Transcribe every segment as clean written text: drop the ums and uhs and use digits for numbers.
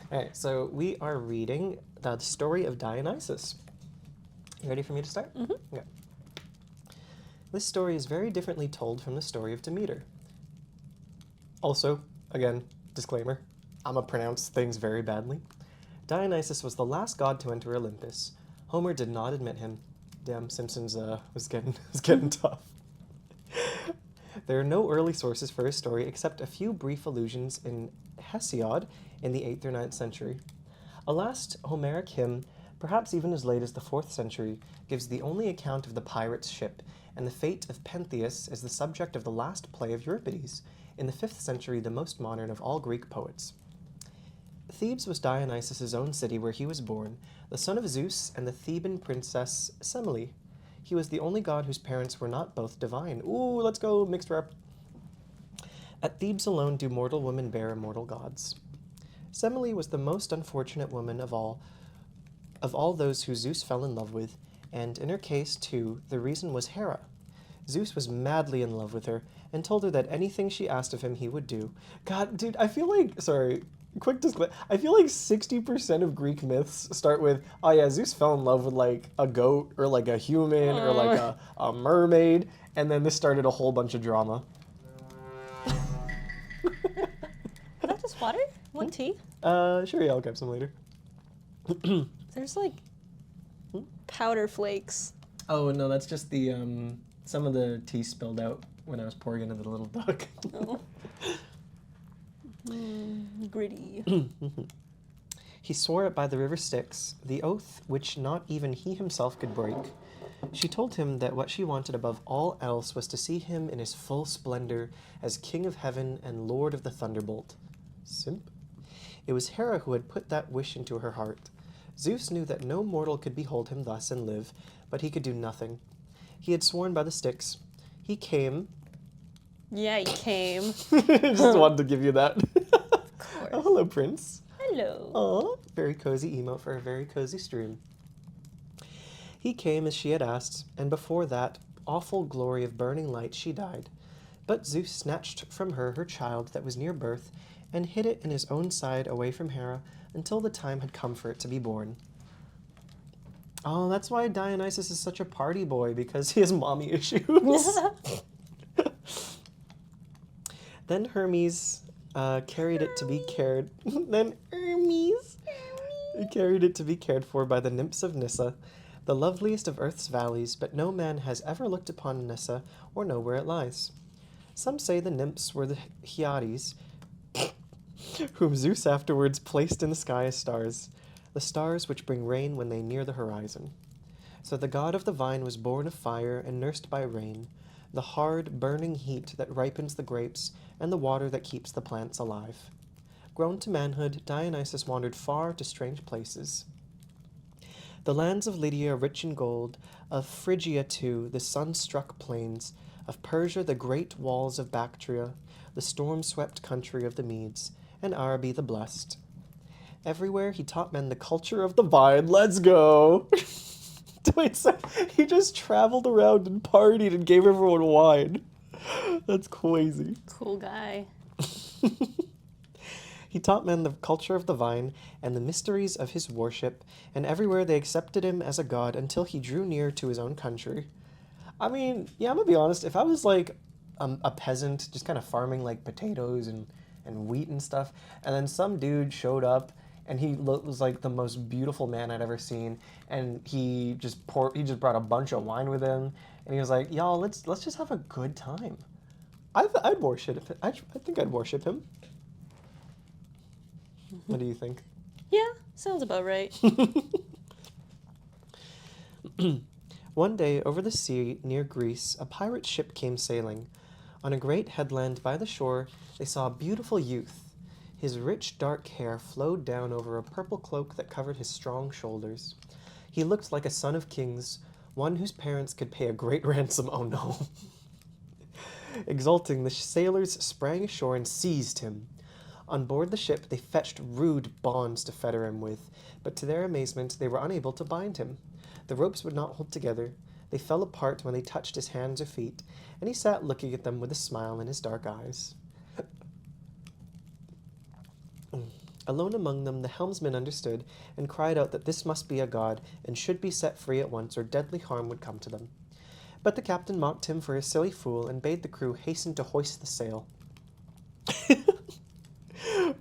All right, so we are reading the story of Dionysus. You ready for me to start? Mm-hmm. Okay. This story is very differently told from the story of Demeter. Also, again, disclaimer, I'm going to pronounce things very badly. Dionysus was the last god to enter Olympus. Homer did not admit him. Damn, Simpsons was getting tough. There are no early sources for his story except a few brief allusions in Hesiod in the 8th or 9th century. A last Homeric hymn, perhaps even as late as the 4th century, gives the only account of the pirate's ship, and the fate of Pentheus is the subject of the last play of Euripides, in the 5th century the most modern of all Greek poets. Thebes was Dionysus's own city where he was born, the son of Zeus and the Theban princess Semele. He was the only god whose parents were not both divine. Ooh, let's go, mixed rep. At Thebes alone do mortal women bear immortal gods. Semele was the most unfortunate woman of all those who Zeus fell in love with, and in her case, too, the reason was Hera. Zeus was madly in love with her and told her that anything she asked of him he would do. God, dude, I feel like, sorry, quick disclaimer, I feel like 60% of Greek myths start with, oh yeah, Zeus fell in love with like a goat or like a human or like a mermaid, and then this started a whole bunch of drama. Is that just water? Want tea? Sure, yeah, I'll grab some later. There's like powder flakes. Oh, no, that's just the, some of the tea spilled out when I was pouring into the little duck. Oh. Gritty. He swore it by the river Styx, the oath which not even he himself could break. She told him that what she wanted above all else was to see him in his full splendor as king of heaven and lord of the thunderbolt. Simp. It was Hera who had put that wish into her heart. Zeus knew that no mortal could behold him thus and live, but he could do nothing. He had sworn by the Styx. He came. Yeah, he came. Just wanted to give you that. Of course. Oh, hello, Prince. Hello. Aw, very cozy emote for a very cozy stream. He came as she had asked, and before that awful glory of burning light she died. But Zeus snatched from her her child that was near birth, and hid it in his own side away from Hera until the time had come for it to be born. Oh, that's why Dionysus is such a party boy, because he has mommy issues. Then Hermes carried it to be cared. Then Hermes carried it to be cared for by the nymphs of Nyssa, the loveliest of earth's valleys, but no man has ever looked upon Nyssa or know where it lies. Some say the nymphs were the Hyades, whom Zeus afterwards placed in the sky as stars, the stars which bring rain when they near the horizon. So the god of the vine was born of fire and nursed by rain, the hard, burning heat that ripens the grapes, and the water that keeps the plants alive. Grown to manhood, Dionysus wandered far to strange places. The lands of Lydia rich in gold, of Phrygia too the sun-struck plains, of Persia the great walls of Bactria, the storm-swept country of the Medes, and Araby the blessed. Everywhere he taught men the culture of the vine. Let's go! Wait, so he just traveled around and partied and gave everyone wine. That's crazy. Cool guy. He taught men the culture of the vine and the mysteries of his worship, and everywhere they accepted him as a god until he drew near to his own country. I mean, yeah, I'm gonna be honest, if I was like a peasant just kind of farming like potatoes and wheat and stuff, and then some dude showed up and he was like the most beautiful man I'd ever seen, and he just brought a bunch of wine with him, and he was like, y'all, let's just have a good time. I'd worship him. I think I'd worship him. What do you think? Yeah, sounds about right. One day, over the sea near Greece, a pirate ship came sailing. On a great headland by the shore, they saw a beautiful youth. His rich, dark hair flowed down over a purple cloak that covered his strong shoulders. He looked like a son of kings, one whose parents could pay a great ransom. Oh no. Exulting, the sailors sprang ashore and seized him. On board the ship, they fetched rude bonds to fetter him with, but to their amazement, they were unable to bind him. The ropes would not hold together. They fell apart when they touched his hands or feet, and he sat looking at them with a smile in his dark eyes. Alone among them, the helmsman understood and cried out that this must be a god and should be set free at once or deadly harm would come to them. But the captain mocked him for a silly fool and bade the crew hasten to hoist the sail.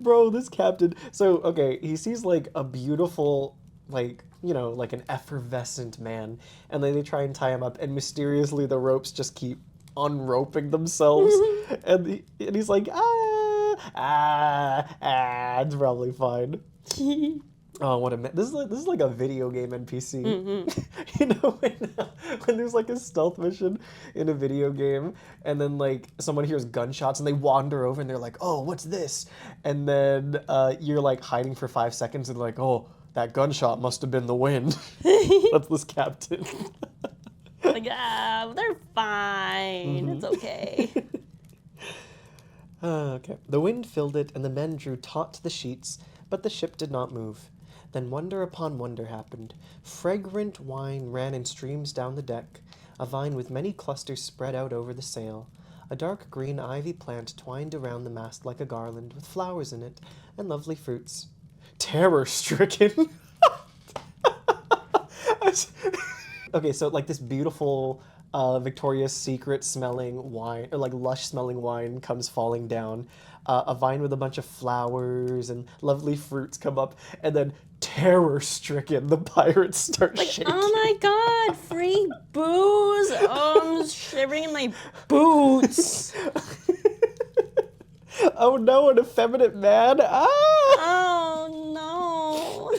Bro, this captain. So, okay, he sees like a beautiful, like, like an effervescent man, and then they try and tie him up, and mysteriously the ropes just keep unroping themselves, and he's like, it's probably fine. Oh, what a this is like a video game NPC. When there's like a stealth mission in a video game, and then like someone hears gunshots and they wander over and they're like, "Oh, what's this?" And then you're like hiding for 5 seconds and like, "Oh, that gunshot must have been the wind." That's this captain. Like, they're fine. It's okay. Okay. The wind filled it, and the men drew taut to the sheets, but the ship did not move. Then wonder upon wonder happened. Fragrant wine ran in streams down the deck. A vine with many clusters spread out over the sail. A dark green ivy plant twined around the mast like a garland, with flowers in it, and lovely fruits. Terror-stricken. Okay, so like this beautiful Victoria's Secret smelling wine, or like lush smelling wine comes falling down. A vine with a bunch of flowers and lovely fruits come up, and then terror-stricken, the pirates start shaking. Oh my god, free booze! Oh, I'm shivering in my boots. Oh no, an effeminate man! Ah! Oh no.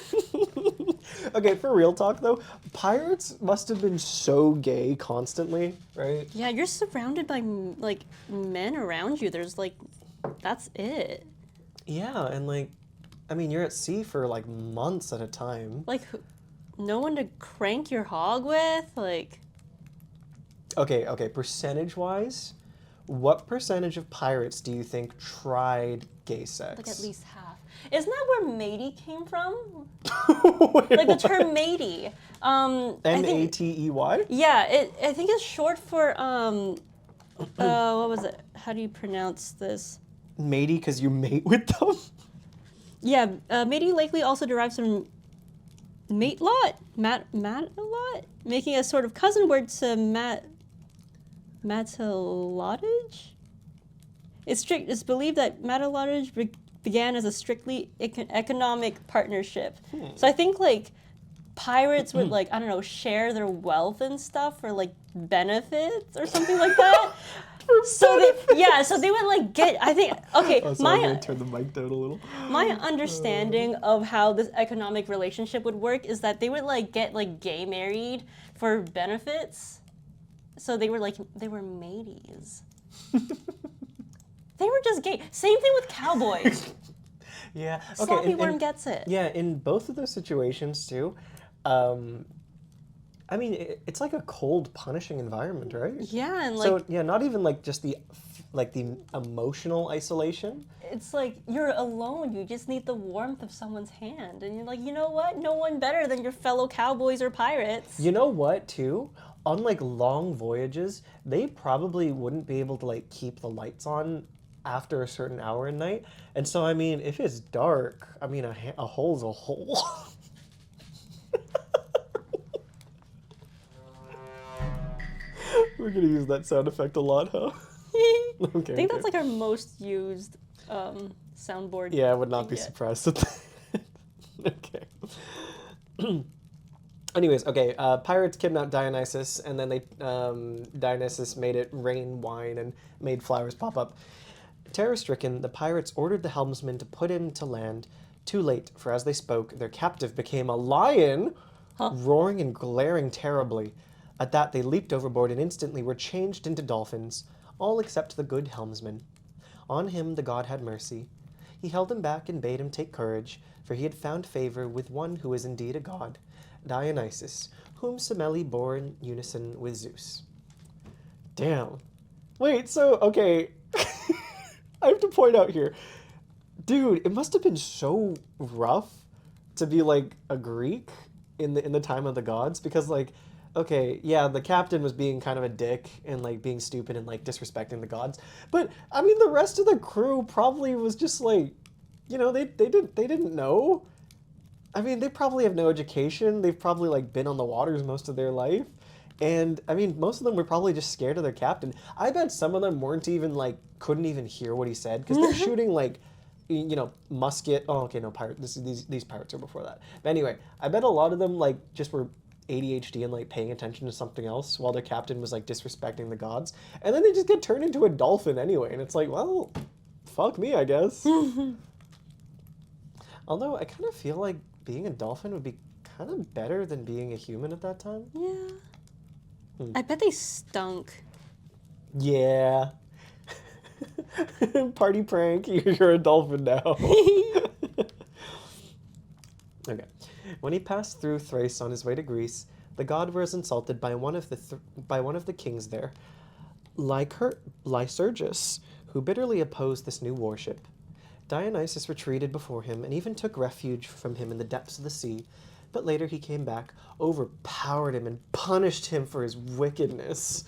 Okay, for real talk though, pirates must have been so gay constantly, right? Yeah, you're surrounded by like men around you. There's like, that's it. Yeah, and like, I mean, you're at sea for like months at a time. Like, no one to crank your hog with. Like, Okay, percentage-wise, what percentage of pirates do you think tried gay sex? at least half. Isn't that where matey came from? Wait, Like the what? term matey. M-A-T-E-Y? Yeah, I think it's short for what was it? How do you pronounce this? Matey, because you mate with them? Yeah, matey likely also derives from matelot, matelot, making a sort of cousin word to matelotage. It's believed that matelotage began as a strictly economic partnership. So I think like pirates would like, I don't know, share their wealth and stuff for like benefits or something like that. So they would like get, I think, okay, Oh, sorry, I'm gonna turn the mic down a little. my understanding of how this economic relationship would work is that they would like get like gay married for benefits. So they were mateys. They were just gay. Same thing with cowboys. Yeah. Okay. Sloppy worm gets it. Yeah, in both of those situations too, I mean, it's like a cold, punishing environment, right? Yeah, and like So yeah, not even like just the emotional isolation. it's like you're alone. You just need the warmth of someone's hand, and you're like, you know what? No one better than your fellow cowboys or pirates. You know what, too? On like long voyages, they probably wouldn't be able to like keep the lights on after a certain hour at night. And so, I mean, if it's dark, I mean, a hole's a hole. We're gonna use that sound effect a lot, huh? Okay. I think that's like our most used soundboard. Yeah, I would not be yet. surprised at that. Okay. Anyways, okay, pirates kidnapped Dionysus, and then Dionysus made it rain wine and made flowers pop up. Terror-stricken, the pirates ordered the helmsman to put him to land. Too late, for as they spoke, their captive became a lion, roaring and glaring terribly. At that, they leaped overboard and instantly were changed into dolphins, all except the good helmsman. On him the god had mercy. He held him back and bade him take courage, for he had found favor with one who is indeed a god, Dionysus, whom Semele bore in unison with Zeus. Damn. Wait, so, okay, I have to point out here, dude, it must have been so rough to be, like, a Greek in the time of the gods, because, like, okay, yeah, the captain was being kind of a dick and, like, being stupid and, like, disrespecting the gods, but, I mean, the rest of the crew probably was just, like, you know, they didn't know. I mean, they probably have no education. They've probably like been on the waters most of their life. And I mean, most of them were probably just scared of their captain. I bet some of them weren't even like couldn't even hear what he said because they're shooting like musket. Oh, okay, no pirate. These pirates are before that. But anyway, I bet a lot of them like just were ADHD and like paying attention to something else while their captain was like disrespecting the gods. And then they just get turned into a dolphin anyway. And it's like, well, fuck me, I guess. Although I kind of feel like being a dolphin would be kind of better than being a human at that time. Yeah. I bet they stunk. Yeah. Party prank, you're a dolphin now. Okay. When he passed through Thrace on his way to Greece, the god was insulted by one of the kings there, Lycurgus, who bitterly opposed this new worship. Dionysus retreated before him and even took refuge from him in the depths of the sea, but later he came back, overpowered him, and punished him for his wickedness.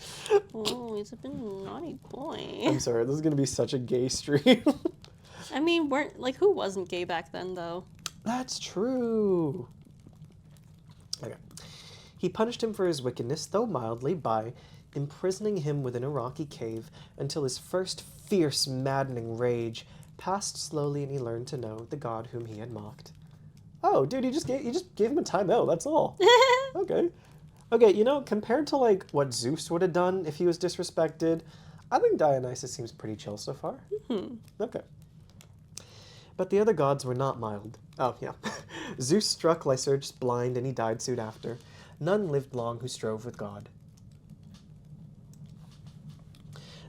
Oh, he's a bit naughty boy. I'm sorry, this is going to be such a gay stream. I mean, who wasn't gay back then, though? That's true. Okay. He punished him for his wickedness, though mildly, by imprisoning him within a rocky cave until his first fierce, maddening rage passed slowly and he learned to know the god whom he had mocked. Oh, dude, you just gave him a timeout, that's all. Okay. Okay, you know, compared to, like, what Zeus would have done if he was disrespected, I think Dionysus seems pretty chill so far. Okay. But the other gods were not mild. Oh, yeah. Zeus struck Lycurgus blind and he died soon after. None lived long who strove with God.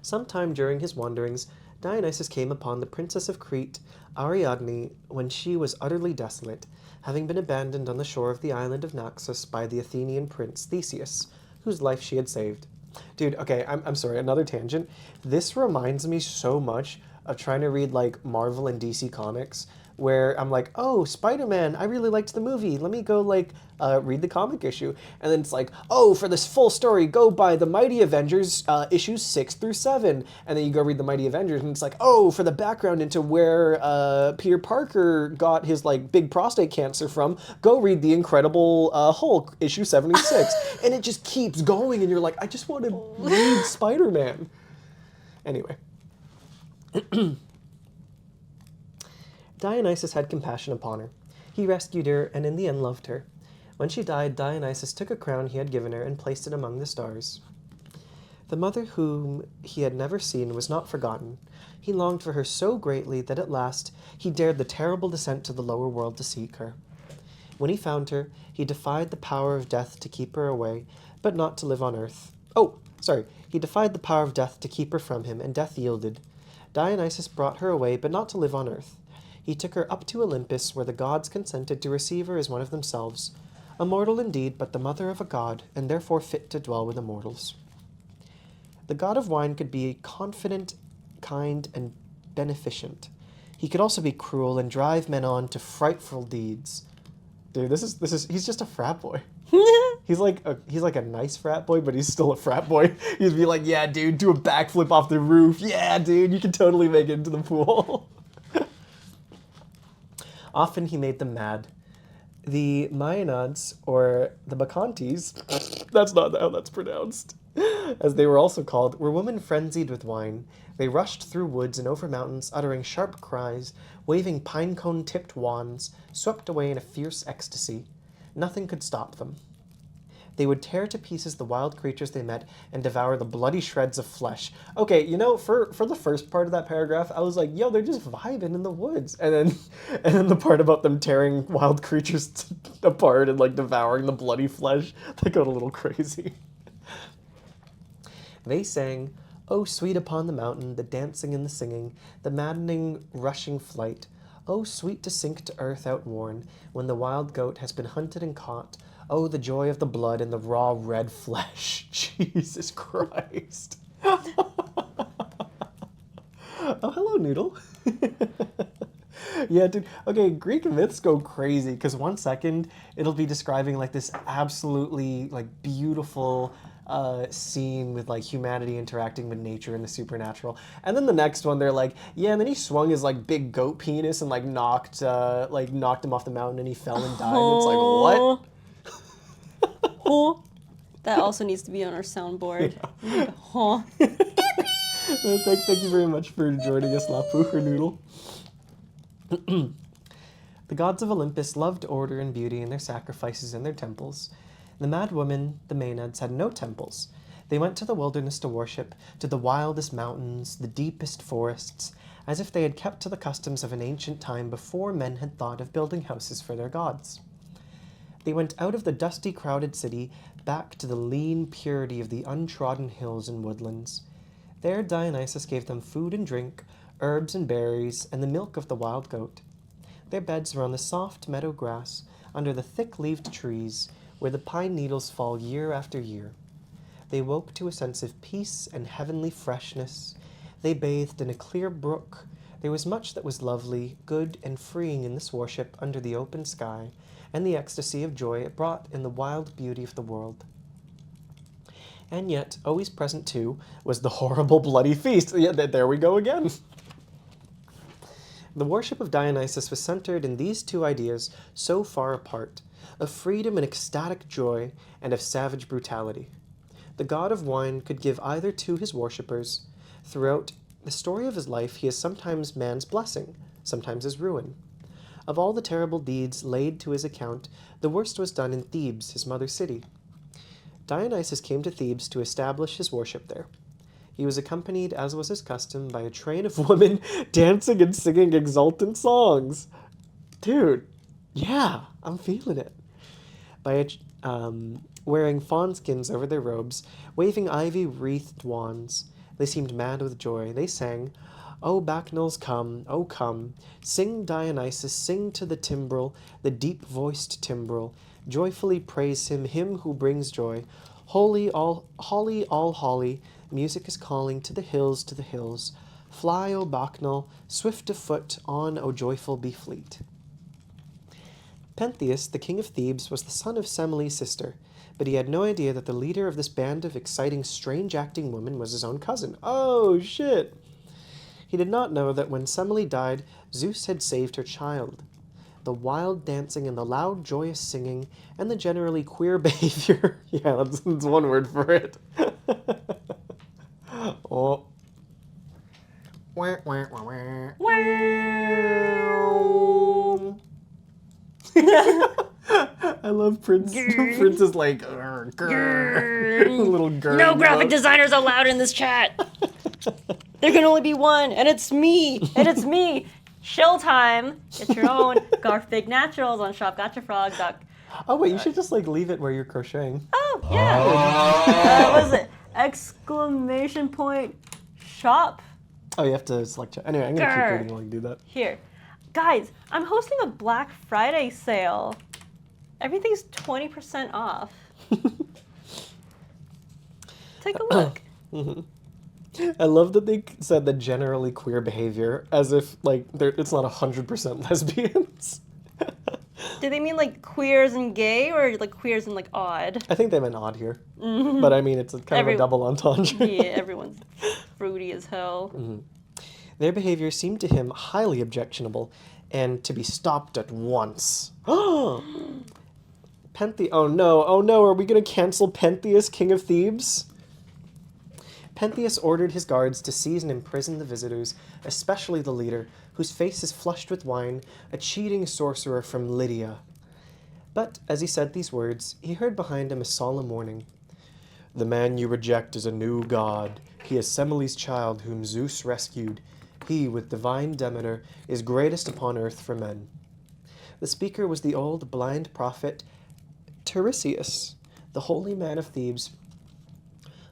Sometime during his wanderings, Dionysus came upon the princess of Crete, Ariadne, when she was utterly desolate, having been abandoned on the shore of the island of Naxos by the Athenian prince Theseus, whose life she had saved. Dude, okay, I'm sorry, another tangent. This reminds me so much of trying to read, like, Marvel and DC comics, where I'm like, oh, Spider-Man, I really liked the movie. Let me go, like, read the comic issue. And then it's like, oh, for this full story, go buy the Mighty Avengers issues 6 through 7. And then you go read the Mighty Avengers, and it's like, oh, for the background into where Peter Parker got his, like, big prostate cancer from, go read the Incredible Hulk issue 76. And it just keeps going, and you're like, I just want to read Spider-Man. Anyway. Dionysus had compassion upon her. He rescued her and in the end loved her. When she died, Dionysus took a crown he had given her and placed it among the stars. The mother whom he had never seen was not forgotten. He longed for her so greatly that at last he dared the terrible descent to the lower world to seek her. When he found her, he defied the power of death to keep her away, but not to live on earth. He defied the power of death to keep her from him, and death yielded. Dionysus brought her away, but not to live on earth. He took her up to Olympus, where the gods consented to receive her as one of themselves. A mortal indeed, but the mother of a god, and therefore fit to dwell with immortals. The god of wine could be confident, kind, and beneficent. He could also be cruel and drive men on to frightful deeds. Dude, he's just a frat boy. He's like a nice frat boy, but he's still a frat boy. He'd be like, yeah, dude, do a backflip off the roof. Yeah, dude, you can totally make it into the pool. Often he made them mad. The Maenads, or the Bacchantes, that's not how that's pronounced, as they were also called, were women frenzied with wine. They rushed through woods and over mountains, uttering sharp cries, waving pine-cone-tipped wands, swept away in a fierce ecstasy. Nothing could stop them. They would tear to pieces the wild creatures they met and devour the bloody shreds of flesh. Okay, you know, for the first part of that paragraph, I was like, yo, they're just vibing in the woods. And then the part about them tearing wild creatures apart and, like, devouring the bloody flesh, that got a little crazy. They sang, "Oh, sweet upon the mountain, the dancing and the singing, the maddening, rushing flight. Oh, sweet to sink to earth outworn, when the wild goat has been hunted and caught. Oh, the joy of the blood and the raw red flesh." Jesus Christ. Oh, hello, Noodle. Yeah, dude. Okay, Greek myths go crazy, because 1 second it'll be describing, like, this absolutely, like, beautiful scene with like humanity interacting with nature and the supernatural. And then the next one, they're like, yeah, and then he swung his like big goat penis and like knocked him off the mountain and he fell and died. And it's like, what? Huh. That also needs to be on our soundboard. Yeah. Huh. Thank you very much for joining us, La Pooher Noodle. The gods of Olympus loved order and beauty in their sacrifices and their temples. The mad women, the Maenads, had no temples. They went to the wilderness to worship, to the wildest mountains, the deepest forests, as if they had kept to the customs of an ancient time before men had thought of building houses for their gods. They went out of the dusty, crowded city, back to the lean purity of the untrodden hills and woodlands. There Dionysus gave them food and drink, herbs and berries, and the milk of the wild goat. Their beds were on the soft meadow grass, under the thick-leaved trees, where the pine needles fall year after year. They woke to a sense of peace and heavenly freshness. They bathed in a clear brook. There was much that was lovely, good, and freeing in this worship under the open sky, and the ecstasy of joy it brought in the wild beauty of the world. And yet, always present too, was the horrible bloody feast. Yeah, there we go again. The worship of Dionysus was centered in these two ideas so far apart, of freedom and ecstatic joy, and of savage brutality. The god of wine could give either to his worshippers. Throughout the story of his life, he is sometimes man's blessing, sometimes his ruin. Of all the terrible deeds laid to his account, the worst was done in Thebes, his mother city. Dionysus came to Thebes to establish his worship there. He was accompanied, as was his custom, by a train of women dancing and singing exultant songs. Dude, yeah, I'm feeling it. Wearing fawn skins over their robes, waving ivy-wreathed wands. They seemed mad with joy. They sang, "O Bacchanals, come, O come, sing Dionysus, sing to the timbrel, the deep-voiced timbrel. Joyfully praise him who brings joy. Holy, all holly, music is calling to the hills, to the hills. Fly, O Bacchanal, swift of foot, on, O joyful be fleet." Pentheus, the king of Thebes, was the son of Semele's sister, but he had no idea that the leader of this band of exciting, strange-acting women was his own cousin. Oh, shit! He did not know that when Semele died, Zeus had saved her child. The wild dancing and the loud, joyous singing and the generally queer behavior. Yeah, that's one word for it. Oh. Wah, wah, wah, wah. Wow. I love Prince. Prince is like, "Grr, grr." Little girl. No graphic designers allowed in this chat. There can only be one, and it's me. And it's me. Chill time. Get your own Garfic Naturals on shopgotchafrog.com. Oh wait, you should just like leave it where you're crocheting. Oh, yeah. What was it? Exclamation point shop. Oh, you have to select. Anyway, I'm gonna keep reading while you do that. Here. Guys, I'm hosting a Black Friday sale. Everything's 20% off. Take a look. I love that they said the generally queer behavior as if like it's not 100% lesbians. Do they mean like queers and gay or like queers and like odd? I think they meant odd here. But I mean, it's kind of a double entendre. Yeah, everyone's fruity as hell. Their behavior seemed to him highly objectionable and to be stopped at once. Oh no, are we going to cancel Pentheus, king of Thebes? Pentheus ordered his guards to seize and imprison the visitors, especially the leader, whose face is flushed with wine, a cheating sorcerer from Lydia. But as he said these words, he heard behind him a solemn warning. "The man you reject is a new god. He is Semele's child whom Zeus rescued. He, with divine Demeter, is greatest upon earth for men." The speaker was the old blind prophet Tiresias, the holy man of Thebes,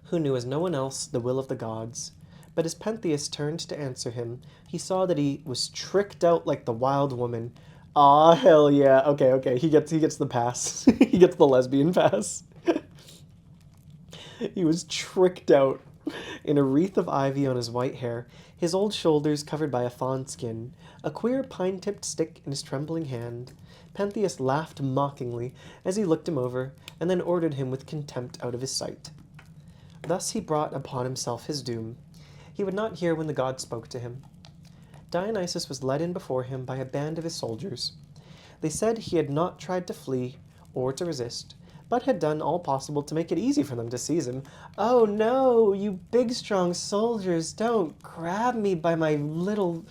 who knew as no one else the will of the gods. But as Pentheus turned to answer him, he saw that he was tricked out like the wild woman. Aw, hell yeah. Okay. He gets the pass. He gets the lesbian pass. He was tricked out. In a wreath of ivy on his white hair, his old shoulders covered by a fawn skin, a queer pine-tipped stick in his trembling hand, Pentheus laughed mockingly as he looked him over, and then ordered him with contempt out of his sight. Thus he brought upon himself his doom. He would not hear when the god spoke to him. Dionysus was led in before him by a band of his soldiers. They said he had not tried to flee or to resist, but had done all possible to make it easy for them to seize him. "Oh no, you big strong soldiers, don't grab me by my little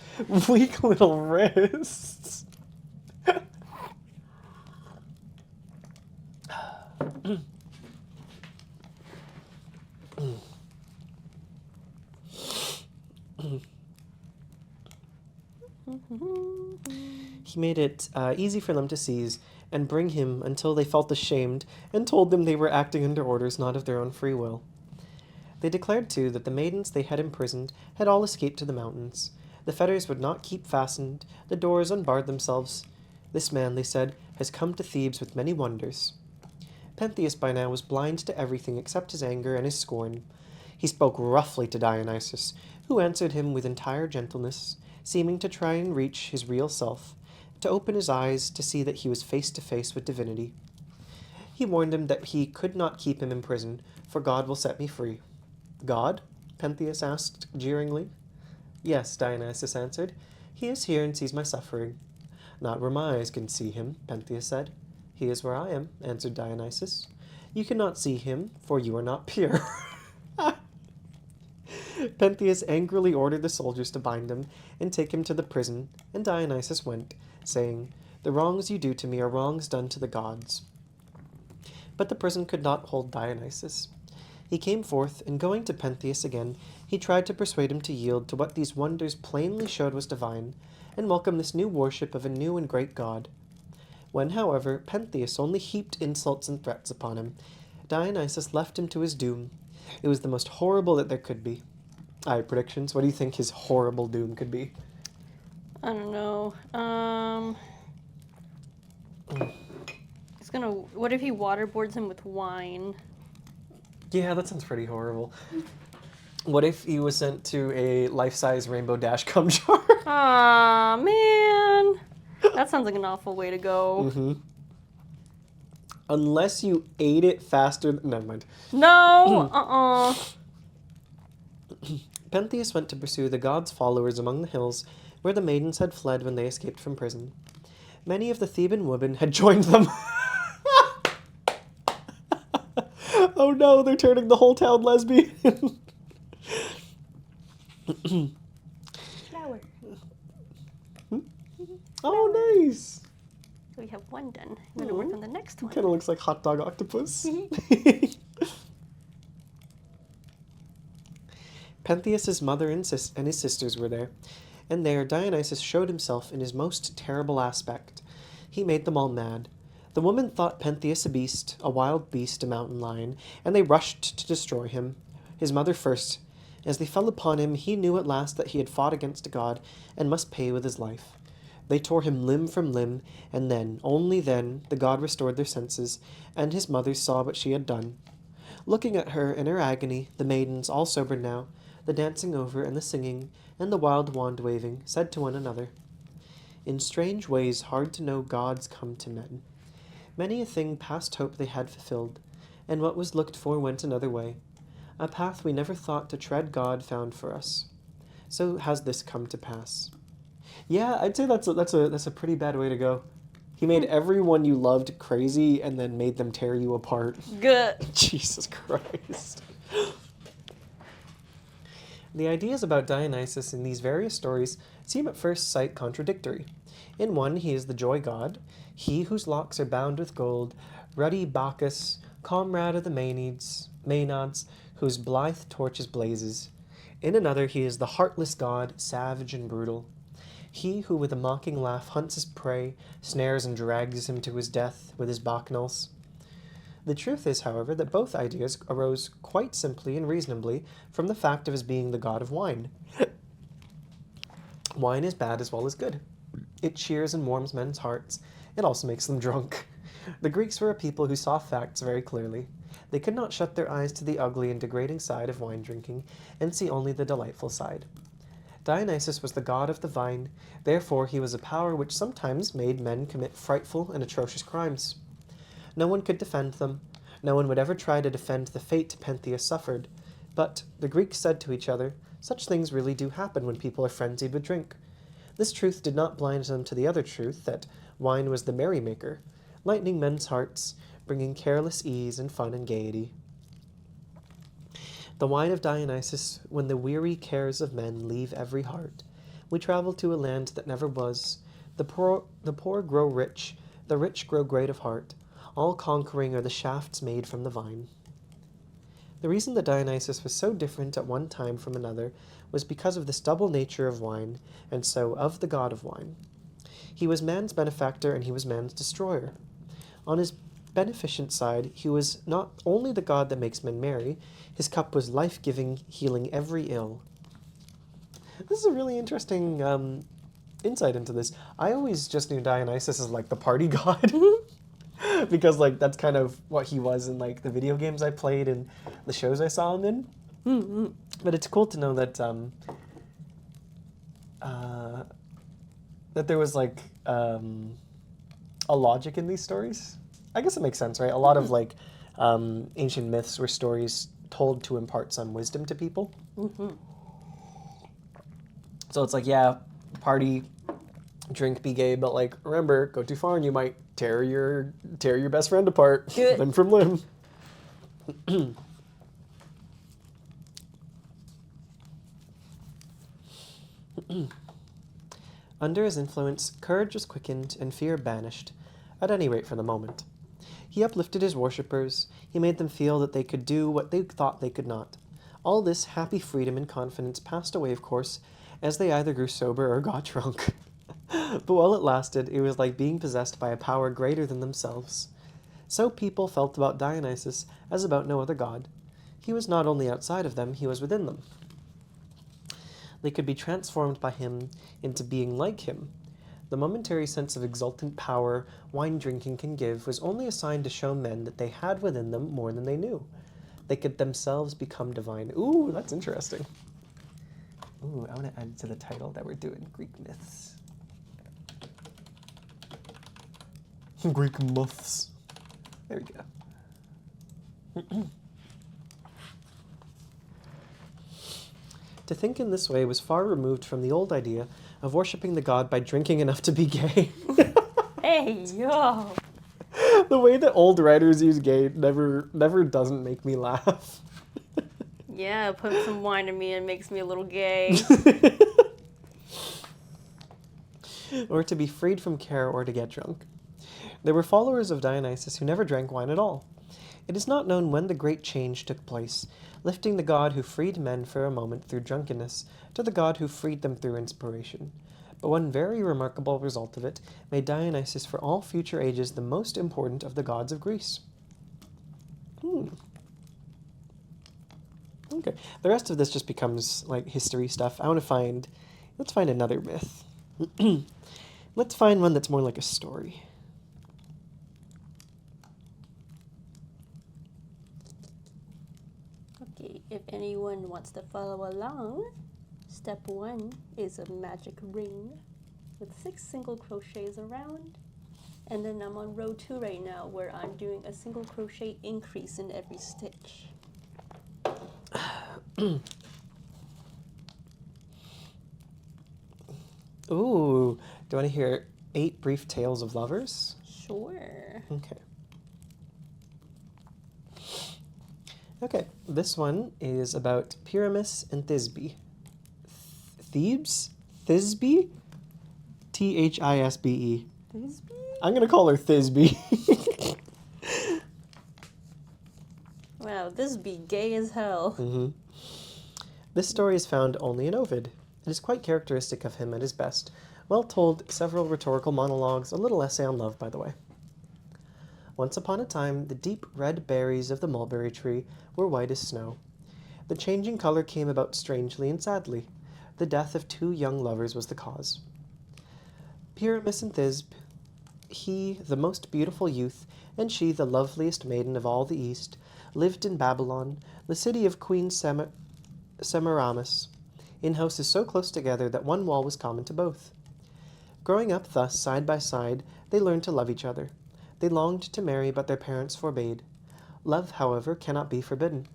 weak little wrists." He made it easy for them to seize and bring him until they felt ashamed and told them they were acting under orders not of their own free will. They declared, too, that the maidens they had imprisoned had all escaped to the mountains. The fetters would not keep fastened, the doors unbarred themselves. This man, they said, has come to Thebes with many wonders. Pentheus by now was blind to everything except his anger and his scorn. He spoke roughly to Dionysus, who answered him with entire gentleness, seeming to try and reach his real self, to open his eyes to see that he was face to face with divinity. He warned him that he could not keep him in prison, for God will set me free. "God?" Pentheus asked jeeringly. "Yes," Dionysus answered. "He is here and sees my suffering." "Not where my eyes can see him," Pentheus said. "He is where I am," answered Dionysus. "You cannot see him, for you are not pure." Pentheus angrily ordered the soldiers to bind him and take him to the prison, and Dionysus went, saying, "The wrongs you do to me are wrongs done to the gods." But the prison could not hold Dionysus. He came forth, and going to Pentheus again, he tried to persuade him to yield to what these wonders plainly showed was divine, and welcome this new worship of a new and great god. When, however, Pentheus only heaped insults and threats upon him, Dionysus left him to his doom. It was the most horrible that there could be. I have predictions. What do you think his horrible doom could be? I don't know. What if he waterboards him with wine? Yeah, that sounds pretty horrible. What if he was sent to a life-size Rainbow Dash cum jar? Aw, man. That sounds like an awful way to go. Mm-hmm. Unless you ate it faster never mind. No, Pentheus went to pursue the god's followers among the hills where the maidens had fled when they escaped from prison. Many of the Theban women had joined them. Oh no, they're turning the whole town lesbian. Flower. Oh, nice. So we have one done. I'm going to work on the next one. Kind of looks like hot dog octopus. Pentheus's mother and his sisters were there, and there Dionysus showed himself in his most terrible aspect. He made them all mad. The women thought Pentheus a beast, a wild beast, a mountain lion, and they rushed to destroy him, his mother first. As they fell upon him, he knew at last that he had fought against a god, and must pay with his life. They tore him limb from limb, and then, only then, the god restored their senses, and his mother saw what she had done. Looking at her in her agony, the maidens, all sobered now, the dancing over and the singing, and the wild wand waving, said to one another, "In strange ways hard to know gods come to men. Many a thing past hope they had fulfilled, and what was looked for went another way. A path we never thought to tread God found for us. So has this come to pass." Yeah, I'd say that's a pretty bad way to go. He made everyone you loved crazy and then made them tear you apart. Good. Jesus Christ. The ideas about Dionysus in these various stories seem at first sight contradictory. In one, he is the joy god, he whose locks are bound with gold, ruddy Bacchus, comrade of the Maenads, whose blithe torches blazes. In another, he is the heartless god, savage and brutal. He who with a mocking laugh hunts his prey, snares and drags him to his death with his bacchanals. The truth is, however, that both ideas arose quite simply and reasonably from the fact of his being the god of wine. Wine is bad as well as good. It cheers and warms men's hearts. It also makes them drunk. The Greeks were a people who saw facts very clearly. They could not shut their eyes to the ugly and degrading side of wine drinking and see only the delightful side. Dionysus was the god of the vine, therefore he was a power which sometimes made men commit frightful and atrocious crimes. No one could defend them. No one would ever try to defend the fate Pentheus suffered. But the Greeks said to each other, "Such things really do happen when people are frenzied with drink." This truth did not blind them to the other truth, that wine was the merrymaker, lightening men's hearts, bringing careless ease and fun and gaiety. The wine of Dionysus, when the weary cares of men leave every heart. We travel to a land that never was. The poor grow rich, the rich grow great of heart. All conquering are the shafts made from the vine. The reason that Dionysus was so different at one time from another was because of this double nature of wine, and so of the god of wine. He was man's benefactor and he was man's destroyer. On his beneficent side, he was not only the god that makes men merry, his cup was life-giving, healing every ill. This is a really interesting insight into this. I always just knew Dionysus as like the party god. Because like that's kind of what he was in like the video games I played and the shows I saw him in. Mm-hmm. But it's cool to know that that there was like a logic in these stories. I guess it makes sense, right? A lot of like ancient myths were stories told to impart some wisdom to people. Mm-hmm. So it's like, yeah, party, drink, be gay, but like remember, go too far and you might tear your best friend apart, Good. limb from limb. Under his influence, courage was quickened and fear banished, at any rate for the moment. He uplifted his worshippers, he made them feel that they could do what they thought they could not. All this happy freedom and confidence passed away, of course, as they either grew sober or got drunk. But while it lasted, it was like being possessed by a power greater than themselves. So people felt about Dionysus as about no other god. He was not only outside of them, he was within them. They could be transformed by him into being like him. The momentary sense of exultant power wine drinking can give was only a sign to show men that they had within them more than they knew. They could themselves become divine. Ooh, that's interesting. Ooh, I want to add to the title that we're doing Greek myths. Greek myths. There we go. To think in this way was far removed from the old idea of worshipping the god by drinking enough to be gay. Hey, yo! The way that old writers use gay never doesn't make me laugh. Yeah, put some wine in me and makes me a little gay. Or to be freed from care or to get drunk. There were followers of Dionysus who never drank wine at all. It is not known when the great change took place, lifting the god who freed men for a moment through drunkenness to the god who freed them through inspiration. But one very remarkable result of it made Dionysus for all future ages the most important of the gods of Greece. Okay, the rest of this just becomes like history stuff. Let's find another myth. Let's find one that's more like a story. Okay, if anyone wants to follow along, step 1 is a magic ring with 6 single crochets around. And then I'm on row 2 right now where I'm doing a single crochet increase in every stitch. Ooh, do you want to hear 8 brief tales of lovers? Sure. Okay. Okay, this one is about Pyramus and Thisbe. Thebes? Thisbe? Thisbe. Thisbe? I'm going to call her Thisbe. Wow, Thisbe, gay as hell. Mm-hmm. This story is found only in Ovid. It is quite characteristic of him at his best. Well told, several rhetorical monologues, a little essay on love, by the way. Once upon a time, the deep red berries of the mulberry tree were white as snow. The changing color came about strangely and sadly. The death of 2 young lovers was the cause. Pyramus and Thisbe, he the most beautiful youth, and she the loveliest maiden of all the East, lived in Babylon, the city of Queen Semiramis, in houses so close together that one wall was common to both. Growing up thus, side by side, they learned to love each other. They longed to marry, but their parents forbade. Love, however, cannot be forbidden.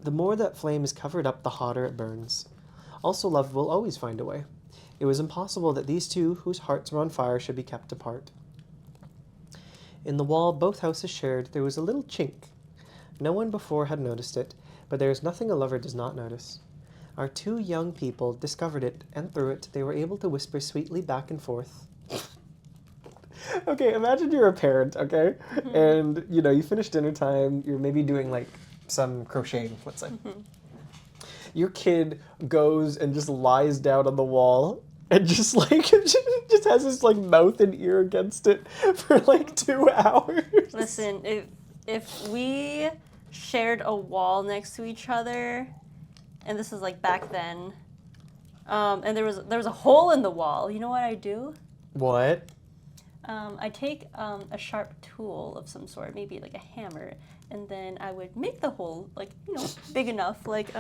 The more that flame is covered up, the hotter it burns. Also, love will always find a way. It was impossible that these two, whose hearts were on fire, should be kept apart. In the wall both houses shared, there was a little chink. No one before had noticed it, but there is nothing a lover does not notice. Our two young people discovered it, and through it they were able to whisper sweetly back and forth. Okay, imagine you're a parent, okay? And, you finish dinner time, you're maybe doing, like, some crocheting, let's say. Your kid goes and just lies down on the wall and just, like, just has his, like, mouth and ear against it for, like, 2 hours. Listen, if we shared a wall next to each other, and this is, like, back then, and there was a hole in the wall, you know what I do? What? I take a sharp tool of some sort, maybe like a hammer, and then I would make the hole, like, big enough, like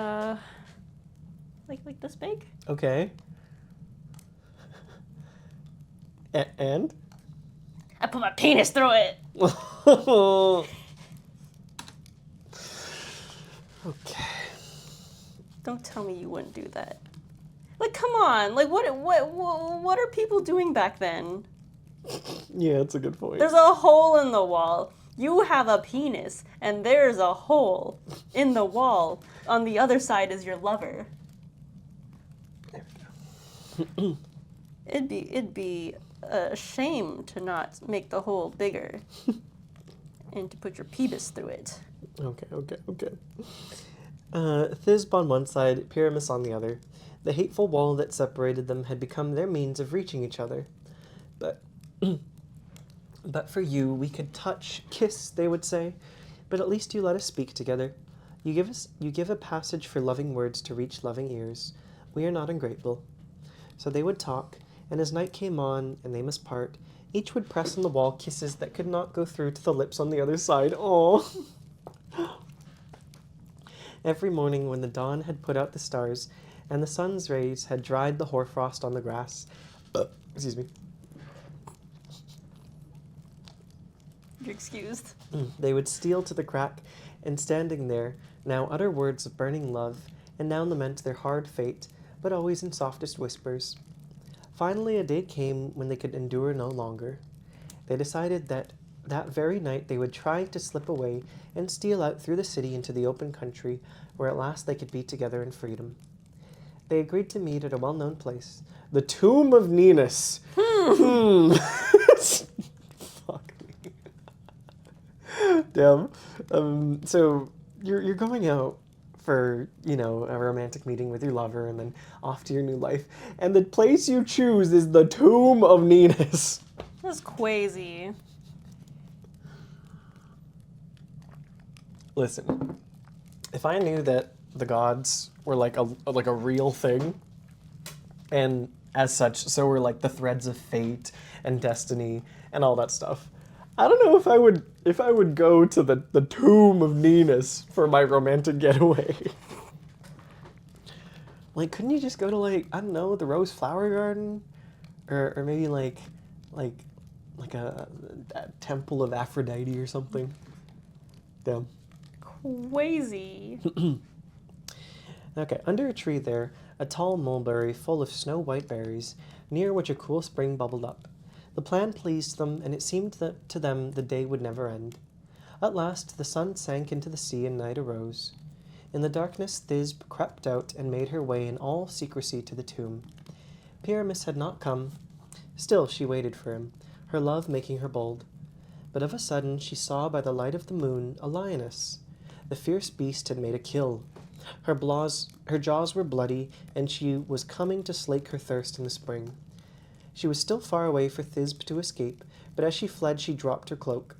this big. Okay. And? I put my penis through it. Okay. Don't tell me you wouldn't do that. Like, come on. Like, what are people doing back then? Yeah, that's a good point. There's a hole in the wall. You have a penis, and there's a hole in the wall. On the other side is your lover. There we go. It'd be a shame to not make the hole bigger and to put your penis through it. Okay. Thisbe on one side, Pyramus on the other. The hateful wall that separated them had become their means of reaching each other. But for you, we could touch, kiss, they would say. But at least you let us speak together. You give a passage for loving words to reach loving ears. We are not ungrateful. So they would talk, and as night came on and they must part, each would press on the wall kisses that could not go through to the lips on the other side. Oh. Every morning when the dawn had put out the stars and the sun's rays had dried the hoarfrost on the grass, excuse me, You're excused. they would steal to the crack, and standing there, now utter words of burning love, and now lament their hard fate, but always in softest whispers. Finally a day came when they could endure no longer. They decided that very night they would try to slip away and steal out through the city into the open country, where at last they could be together in freedom. They agreed to meet at a well-known place, the Tomb of Ninus. Fuck me. Damn. So you're going out for, a romantic meeting with your lover and then off to your new life. And the place you choose is the Tomb of Ninus. That's crazy. Listen, if I knew that the gods were like a real thing, and as such, so were like the threads of fate and destiny and all that stuff, I don't know if I would go to the Tomb of Ninus for my romantic getaway. Like, couldn't you just go to, like, I don't know, the Rose Flower Garden? Or maybe like a temple of Aphrodite or something? Damn. Crazy. Okay, under a tree there, a tall mulberry full of snow-white berries, near which a cool spring bubbled up. The plan pleased them, and it seemed that to them the day would never end. At last the sun sank into the sea and night arose. In the darkness Thisbe crept out and made her way in all secrecy to the tomb. Pyramus had not come. Still she waited for him, her love making her bold. But of a sudden she saw by the light of the moon a lioness. The fierce beast had made a kill. Her jaws were bloody, and she was coming to slake her thirst in the spring. She was still far away for Thisbe to escape, but as she fled she dropped her cloak.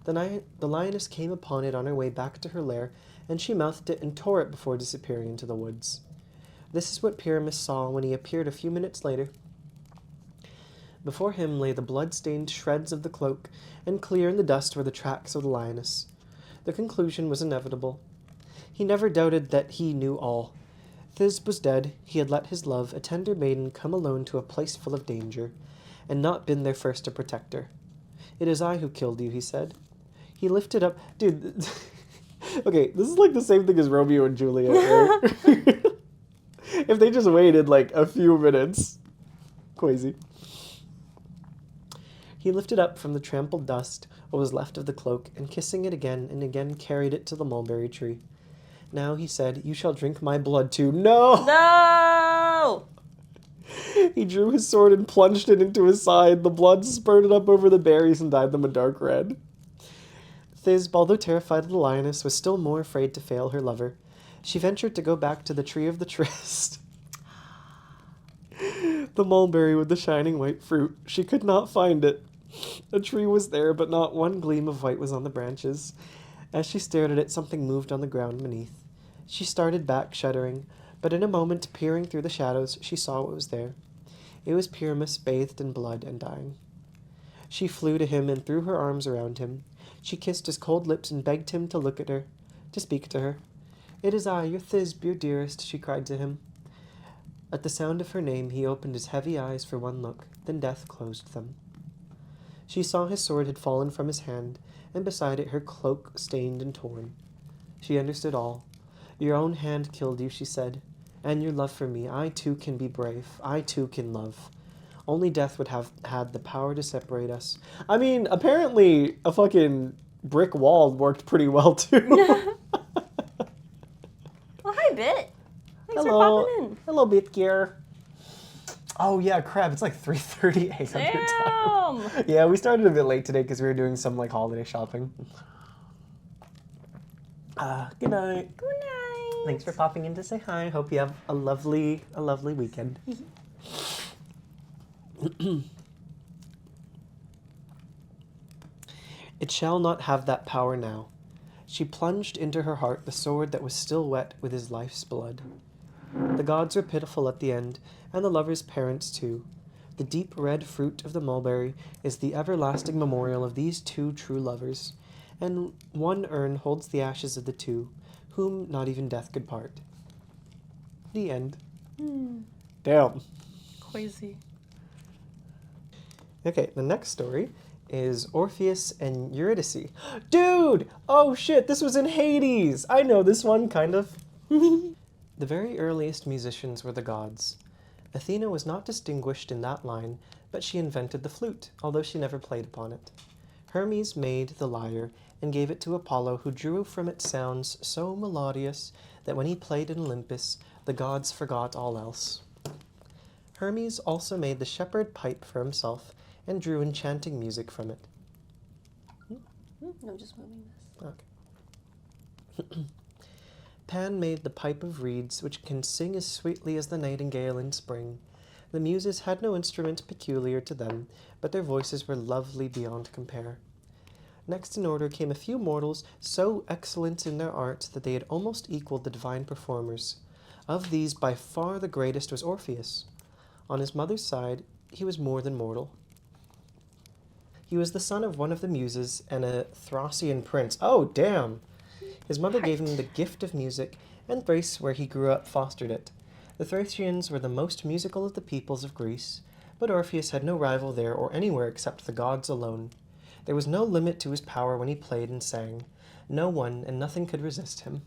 The lioness came upon it on her way back to her lair, and she mouthed it and tore it before disappearing into the woods. This is what Pyramus saw when he appeared a few minutes later. Before him lay the blood-stained shreds of the cloak, and clear in the dust were the tracks of the lioness. The conclusion was inevitable. He never doubted that he knew all. Thisbe was dead. He had let his love, a tender maiden, come alone to a place full of danger, and not been there first to protect her. "It is I who killed you," he said. He lifted up... Dude, Okay, this is like the same thing as Romeo and Juliet, right? If they just waited like a few minutes. Crazy. He lifted up from the trampled dust what was left of the cloak, and kissing it again and again carried it to the mulberry tree. Now he said, "You shall drink my blood too." No! No! He drew his sword and plunged it into his side. The blood spurted up over the berries and dyed them a dark red. Thisbe, although terrified of the lioness, was still more afraid to fail her lover. She ventured to go back to the tree of the tryst. The mulberry with the shining white fruit. She could not find it. A tree was there, but not one gleam of white was on the branches. As she stared at it, something moved on the ground beneath. She started back, shuddering, but in a moment, peering through the shadows, she saw what was there. It was Pyramus, bathed in blood and dying. She flew to him and threw her arms around him. She kissed his cold lips and begged him to look at her, to speak to her. "It is I, your Thisbe, your dearest," she cried to him. At the sound of her name, he opened his heavy eyes for one look, then death closed them. She saw his sword had fallen from his hand, and beside it her cloak stained and torn. She understood all. "Your own hand killed you," she said, "and your love for me. I too can be brave. I too can love. Only death would have had the power to separate us." I mean, apparently a fucking brick wall worked pretty well too. Well, hi, Bit. Thanks Hello. for popping in. Hello, Bitgear. Oh yeah, crap! It's like 3:30 a.m. your time. Damn! Yeah, we started a bit late today because we were doing some like holiday shopping. Good night. Good night. Thanks for popping in to say hi. Hope you have a lovely weekend. It shall not have that power now. She plunged into her heart the sword that was still wet with his life's blood. The gods were pitiful at the end, and the lovers' parents too. The deep red fruit of the mulberry is the everlasting memorial of these two true lovers, and one urn holds the ashes of the two, whom not even death could part. The end. Damn. Crazy. Okay, the next story is Orpheus and Eurydice. Dude! Oh shit, this was in Hades! I know this one, kind of. The very earliest musicians were the gods. Athena was not distinguished in that line, but she invented the flute, although she never played upon it. Hermes made the lyre and gave it to Apollo, who drew from it sounds so melodious that when he played in Olympus, the gods forgot all else. Hermes also made the shepherd pipe for himself and drew enchanting music from it. I'm just moving this. Okay. Pan made the pipe of reeds, which can sing as sweetly as the nightingale in spring. The Muses had no instrument peculiar to them, but their voices were lovely beyond compare. Next in order came a few mortals so excellent in their art that they had almost equaled the divine performers. Of these, by far the greatest was Orpheus. On his mother's side, he was more than mortal. He was the son of one of the Muses and a Thracian prince. Oh, damn! His mother gave him the gift of music, and Thrace, where he grew up, fostered it. The Thracians were the most musical of the peoples of Greece, but Orpheus had no rival there or anywhere except the gods alone. There was no limit to his power when he played and sang. No one and nothing could resist him.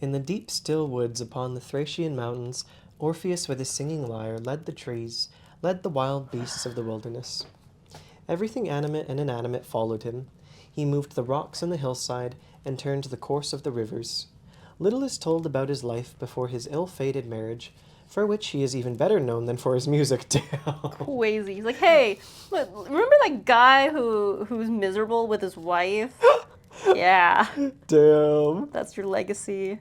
In the deep, still woods upon the Thracian mountains, Orpheus with his singing lyre led the trees, led the wild beasts of the wilderness. Everything animate and inanimate followed him. He moved the rocks on the hillside and turned the course of the rivers. Little is told about his life before his ill-fated marriage, for which he is even better known than for his music. Damn. Crazy. He's like, hey, look, remember that guy who's miserable with his wife? Yeah. Damn. That's your legacy.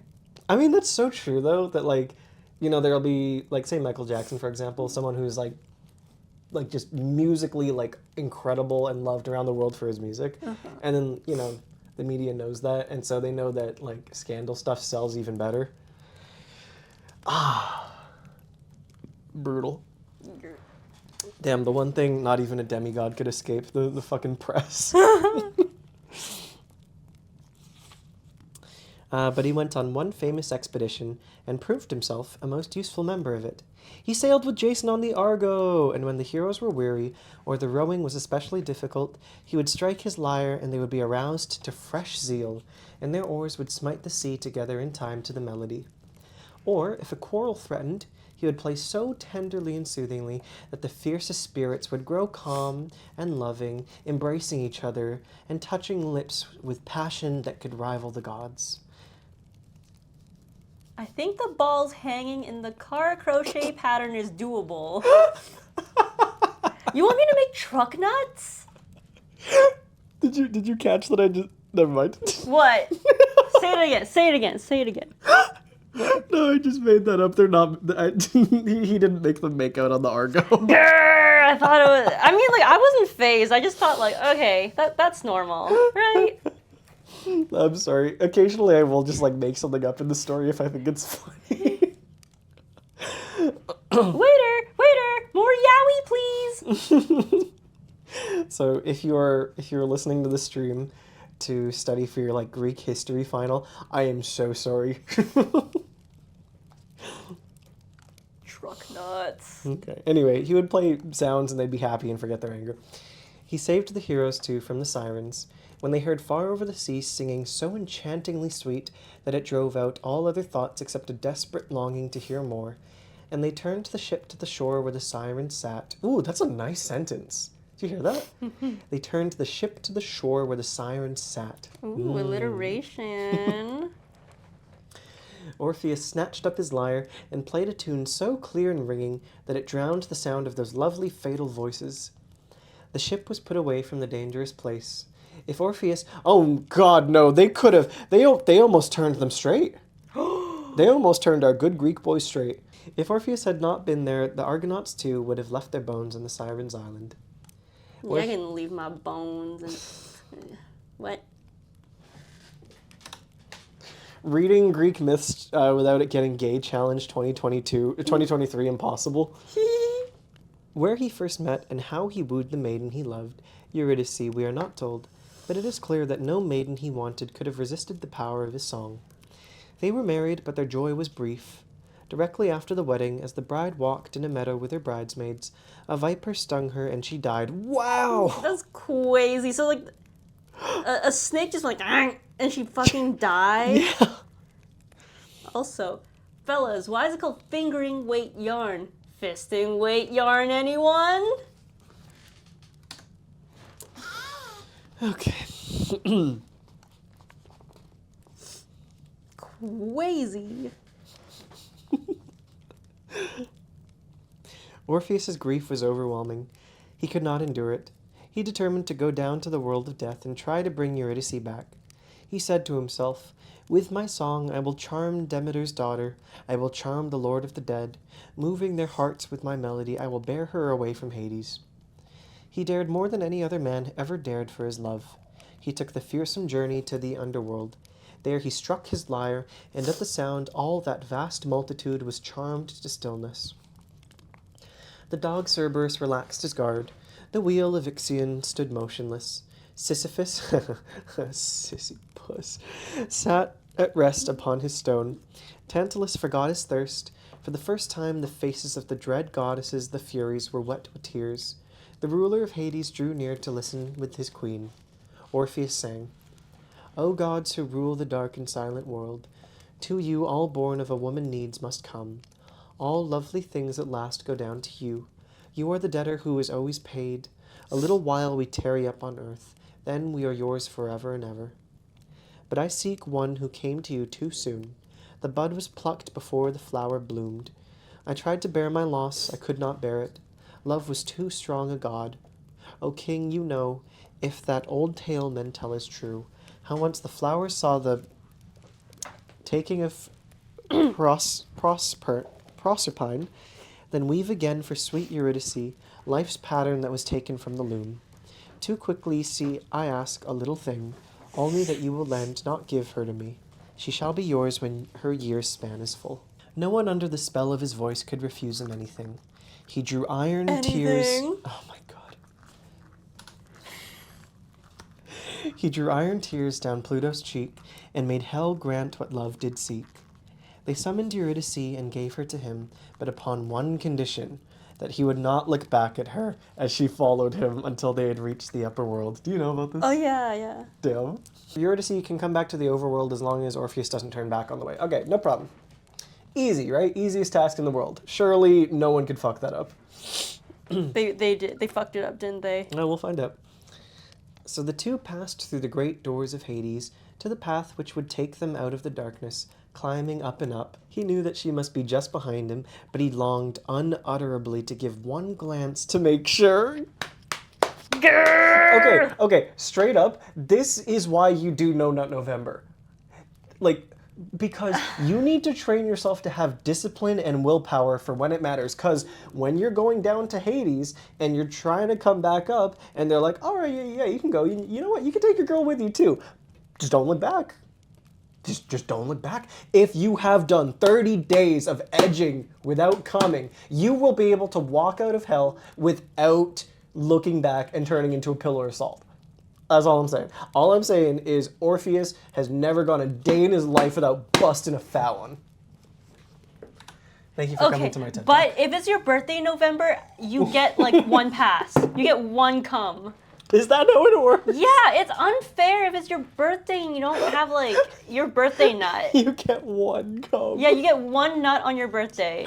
I mean, that's so true, though, that, like, you know, there'll be, like, say Michael Jackson, for example, someone who's, like just musically, like, incredible and loved around the world for his music. And then, you know, the media knows that, and so they know that, like, scandal stuff sells even better. Brutal. Damn, the one thing not even a demigod could escape, the fucking press. But he went on one famous expedition and proved himself a most useful member of it. He sailed with Jason on the Argo, and when the heroes were weary or the rowing was especially difficult, he would strike his lyre and they would be aroused to fresh zeal, and their oars would smite the sea together in time to the melody. Or, if a quarrel threatened, he would play so tenderly and soothingly that the fiercest spirits would grow calm and loving, embracing each other and touching lips with passion that could rival the gods. I think the balls hanging in the car crochet pattern is doable. You want me to make truck nuts? Did you catch that I just... Never mind. What? Say it again. Say it again. Say it again. No, I just made that up. They're not... he didn't make them make out on the Argo. Grr, I thought it was... I mean, like, I wasn't phased. I just thought, like, okay, that's normal, right? I'm sorry. Occasionally I will just, like, make something up in the story if I think it's funny. Waiter, more yaoi, please. So if you're listening to the stream to study for your, like, Greek history final, I am so sorry. Truck nuts. Okay. Anyway, he would play sounds and they'd be happy and forget their anger. He saved the heroes, too, from the sirens, when they heard far over the sea singing so enchantingly sweet that it drove out all other thoughts except a desperate longing to hear more. And they turned the ship to the shore where the sirens sat. Ooh, that's a nice sentence. Did you hear that? They turned the ship to the shore where the sirens sat. Ooh, alliteration. Orpheus snatched up his lyre and played a tune so clear and ringing that it drowned the sound of those lovely fatal voices. The ship was put away from the dangerous place. If Orpheus... Oh, God, no, they could have... They almost turned them straight. They almost turned our good Greek boys straight. If Orpheus had not been there, the Argonauts, too, would have left their bones on the Sirens' Island. Yeah, I can leave my bones and... What? Reading Greek myths without it getting gay challenge 2023 impossible. Where he first met and how he wooed the maiden he loved, Eurydice, we are not told, but it is clear that no maiden he wanted could have resisted the power of his song. They were married, but their joy was brief. Directly after the wedding, as the bride walked in a meadow with her bridesmaids, a viper stung her and she died. Wow! That's crazy. So, like, a snake just went, and she fucking died? Yeah. Also, fellas, why is it called fingering weight yarn? Fisting weight yarn, anyone? Okay. Crazy. Orpheus's grief was overwhelming. He could not endure it. He determined to go down to the world of death and try to bring Eurydice back. He said to himself, "With my song I will charm Demeter's daughter. I will charm the Lord of the Dead. Moving their hearts with my melody, I will bear her away from Hades." He dared more than any other man ever dared for his love. He took the fearsome journey to the underworld. There he struck his lyre, and at the sound all that vast multitude was charmed to stillness. The dog Cerberus relaxed his guard. The wheel of Ixion stood motionless. Sisyphus, Sisyphus, sat at rest upon his stone. Tantalus forgot his thirst. For the first time the faces of the dread goddesses, the Furies, were wet with tears. The ruler of Hades drew near to listen with his queen. Orpheus sang, "O gods who rule the dark and silent world, to you all born of a woman needs must come. All lovely things at last go down to you. You are the debtor who is always paid. A little while we tarry up on earth, then we are yours forever and ever. But I seek one who came to you too soon. The bud was plucked before the flower bloomed. I tried to bear my loss, I could not bear it. Love was too strong a god. O king, you know, if that old tale men tell is true, how once the flowers saw the taking of Proserpine, then weave again for sweet Eurydice life's pattern that was taken from the loom. Too quickly, see, I ask a little thing, only that you will lend, not give her to me. She shall be yours when her year's span is full." No one under the spell of his voice could refuse him anything. He drew iron tears. Oh my God. He drew iron tears down Pluto's cheek, and made hell grant what love did seek. They summoned Eurydice and gave her to him, but upon one condition, that he would not look back at her as she followed him until they had reached the upper world. Do you know about this? Oh yeah, yeah. Damn. Eurydice can come back to the overworld as long as Orpheus doesn't turn back on the way. Okay, no problem. Easy, right? Easiest task in the world. Surely no one could fuck that up. They did. They fucked it up, didn't they? No, we'll find out. So the two passed through the great doors of Hades to the path which would take them out of the darkness, climbing up and up. He knew that she must be just behind him, but he longed unutterably to give one glance to make sure. Okay, straight up, this is why you do No Nut November. Like, because you need to train yourself to have discipline and willpower for when it matters. Because when you're going down to Hades and you're trying to come back up and they're like, all right, yeah, you can go. You know what? You can take your girl with you too. Just don't look back. Just don't look back. If you have done 30 days of edging without coming, you will be able to walk out of hell without looking back and turning into a pillar of salt. That's all I'm saying. All I'm saying is Orpheus has never gone a day in his life without busting a fat one. Thank you for coming to my TED But Talk. if it's your birthday in November, you get like one pass. You get one cum. Is that how it works? Yeah, it's unfair if it's your birthday and you don't have like your birthday nut. You get one cum. Yeah, you get one nut on your birthday.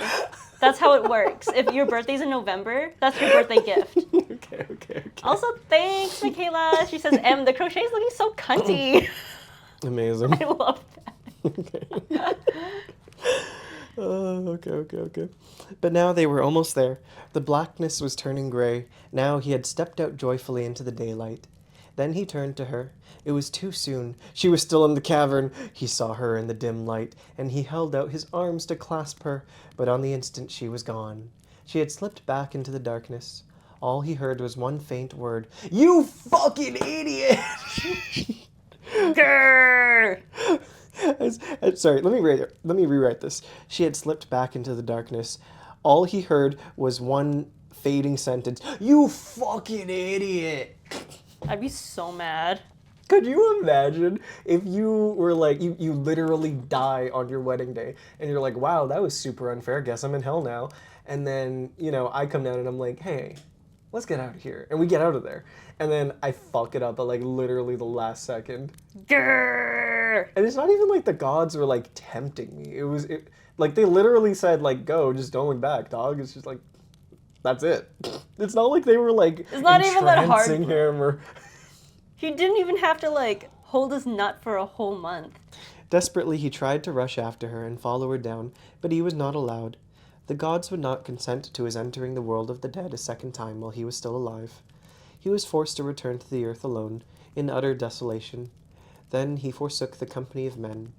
That's how it works. If your birthday's in November, that's your birthday gift. Okay. Also, thanks, Michaela. She says, the crochet's looking so cunty. Amazing. I love that. Okay. Okay. But now they were almost there. The blackness was turning gray. Now he had stepped out joyfully into the daylight. Then he turned to her. It was too soon. She was still in the cavern. He saw her in the dim light, and he held out his arms to clasp her, but on the instant she was gone. She had slipped back into the darkness. All he heard was one faint word. You fucking idiot! Grrr. Sorry, let me rewrite this. She had slipped back into the darkness. All he heard was one fading sentence. You fucking idiot! I'd be so mad. Could you imagine if you were like, you literally die on your wedding day, and you're like, wow, that was super unfair, guess I'm in hell now. And then, I come down and I'm like, hey, let's get out of here. And we get out of there. And then I fuck it up at like literally the last second. Grrr. And it's not even like the gods were like tempting me. Like they literally said like, go, just don't look back, dog. It's just like, that's it. It's not like they were like It's not even that hard. entrancing him or... He didn't even have to like hold his nut for a whole month. Desperately he tried to rush after her and follow her down, but he was not allowed. The gods would not consent to his entering the world of the dead a second time while he was still alive. He was forced to return to the earth alone, in utter desolation. Then he forsook the company of men.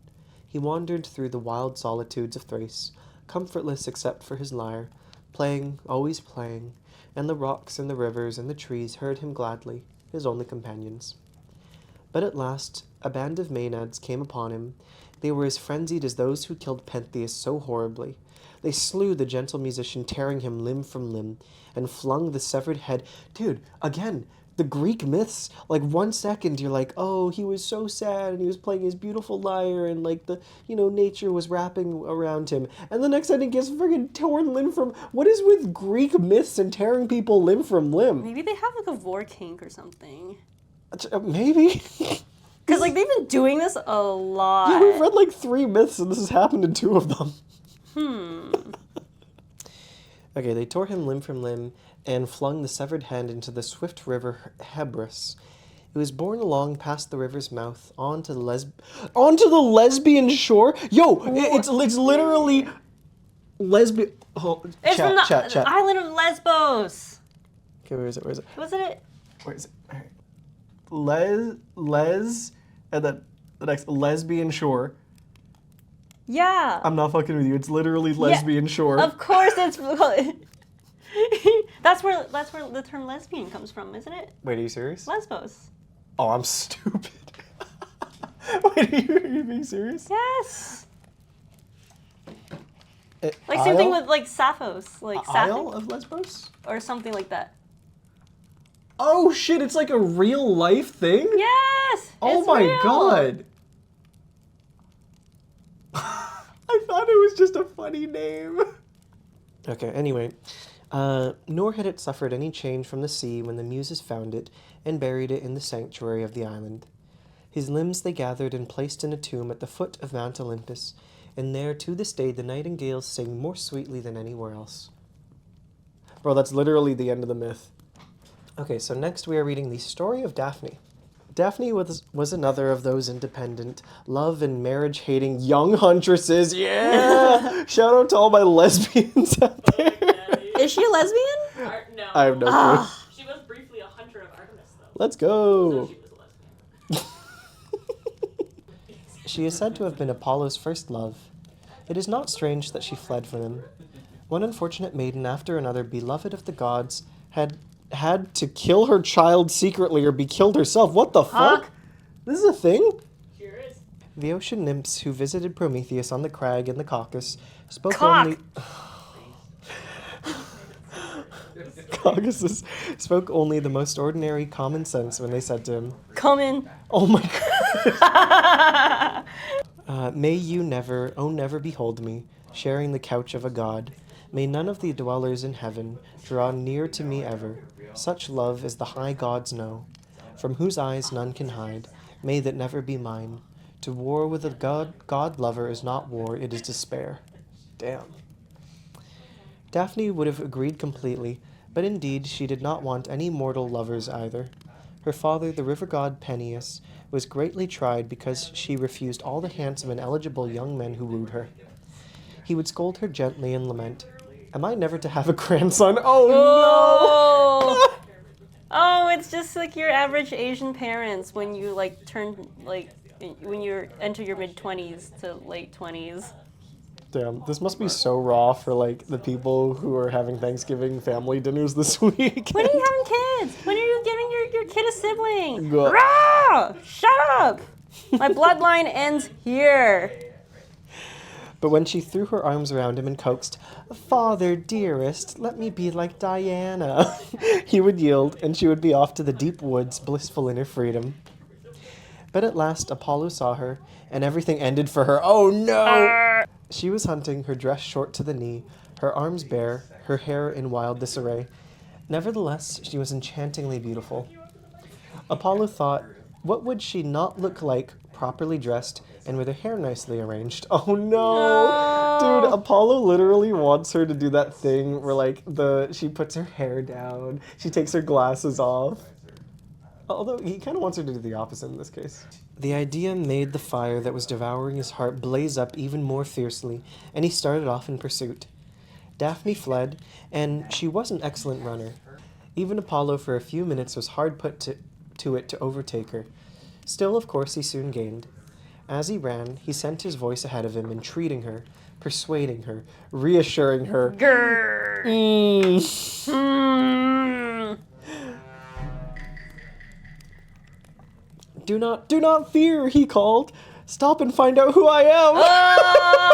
He wandered through the wild solitudes of Thrace, comfortless except for his lyre, playing, always playing, and the rocks and the rivers and the trees heard him gladly, his only companions. But at last, a band of Maenads came upon him. They were as frenzied as those who killed Pentheus so horribly. They slew the gentle musician, tearing him limb from limb, and flung the severed head. Dude, again, the Greek myths, like 1 second you're like, oh, he was so sad and he was playing his beautiful lyre and like the, nature was wrapping around him. And the next second he gets friggin' torn limb from... What is with Greek myths and tearing people limb from limb? Maybe they have like a vor kink or something. Maybe. Because like they've been doing this a lot. Yeah, we've read like 3 myths and this has happened in 2 of them. Okay, they tore him limb from limb and flung the severed hand into the swift river Hebrus. It was borne along past the river's mouth onto the lesbian shore. Yo, it's literally lesbian. Oh, It's from the chat. island of Lesbos. Okay, where is it? Wasn't it? Where is it? All right. Les, and then the next lesbian shore. Yeah. I'm not fucking with you. It's literally lesbian shore. Of course, it's that's where the term lesbian comes from, isn't it? Wait, are you serious? Lesbos. Oh, I'm stupid. Wait, are you being serious? Yes. Like same thing with like Sappho's, like Isle Sappho of Lesbos? or something like that. Oh shit, it's like a real life thing? Yes! Oh it's my real. god. I thought it was just a funny name. Okay, anyway. Nor had it suffered any change from the sea when the Muses found it and buried it in the sanctuary of the island. His limbs they gathered and placed in a tomb at the foot of Mount Olympus, and there to this day the nightingales sing more sweetly than anywhere else. Bro, that's literally the end of the myth. Okay, so next we are reading the story of Daphne. Daphne was another of those independent, love and marriage-hating young huntresses. Yeah! Shout out to all my lesbians out there. Is she a lesbian? No. I have no clue. Ah. She was briefly a hunter of Artemis, though. Let's So go. she was a lesbian. She is said to have been Apollo's first love. It is not strange that she fled from him. One unfortunate maiden after another, beloved of the gods, had to kill her child secretly or be killed herself. What the fuck? This is a thing? Sure is. The ocean nymphs who visited Prometheus on the crag in the Caucasus spoke Cock. only... Caucasus spoke only the most ordinary common sense when they said to him, Come in. "Oh my god." May you never, oh never behold me, sharing the couch of a god. May none of the dwellers in heaven draw near to me ever. Such love as the high gods know, from whose eyes none can hide. May that never be mine. To war with a god lover is not war, it is despair. Damn. Daphne would have agreed completely, but indeed she did not want any mortal lovers either. Her father, the river god Peneus, was greatly tried because she refused all the handsome and eligible young men who wooed her. He would scold her gently and lament, "Am I never to have a grandson? Oh Oh. Oh, it's just like your average Asian parents when you like turn like when you enter your mid-20s to late 20s. no!" Damn, this must be so raw for like the people who are having Thanksgiving family dinners this week. When are you having kids? When are you giving your kid a sibling? Go- Rah! Shut up! My bloodline ends here. But when she threw her arms around him and coaxed, "Father, dearest, let me be like Diana," he would yield, and she would be off to the deep woods, blissful in her freedom. But at last Apollo saw her, and everything ended for her. Oh no! She was hunting, her dress short to the knee, her arms bare, her hair in wild disarray. Nevertheless, she was enchantingly beautiful. Apollo thought, what would she not look like, properly dressed, and with her hair nicely arranged? Oh no! Dude, Apollo literally wants her to do that thing where like she puts her hair down, she takes her glasses off. Although he kind of wants her to do the opposite in this case. The idea made the fire that was devouring his heart blaze up even more fiercely, and he started off in pursuit. Daphne fled, and she was an excellent runner. Even Apollo for a few minutes was hard put to it to overtake her. Still, of course, he soon gained. As he ran, he sent his voice ahead of him, entreating her, persuading her, reassuring her. Grrr. Do not fear, he called. Stop and find out who I am.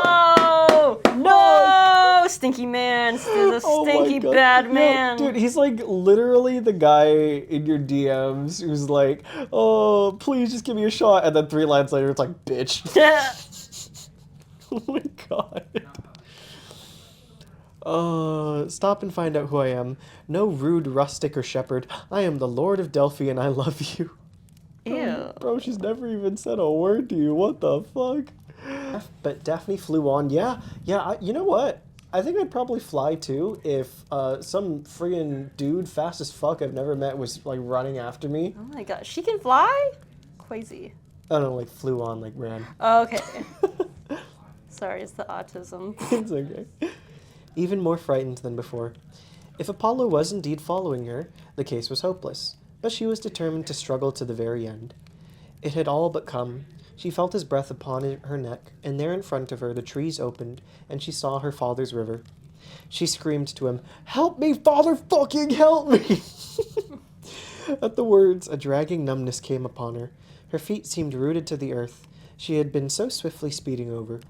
Oh no! Stinky man, the Oh my stinky God. bad No, man. dude, he's like literally the guy in your DMs who's like, "Oh, please just give me a shot," and then 3 lines later, it's like, "Bitch." Oh my god. Stop and find out who I am. No rude rustic or shepherd. I am the Lord of Delphi, and I love you. Ew. Bro, she's never even said a word to you. What the fuck? But Daphne flew on. Yeah. You know what? I think I'd probably fly too if some friggin' dude fast as fuck I've never met was like running after me. Oh my gosh, she can fly? Crazy. I don't know, like flew on, like ran. Oh, okay. Sorry, it's the autism. It's okay. Even more frightened than before. If Apollo was indeed following her, the case was hopeless. But she was determined to struggle to the very end. It had all but come. She felt his breath upon her neck, and there in front of her the trees opened, and she saw her father's river. She screamed to him, "Help me, father, fucking help me!" At the words, a dragging numbness came upon her. Her feet seemed rooted to the earth. She had been so swiftly speeding over.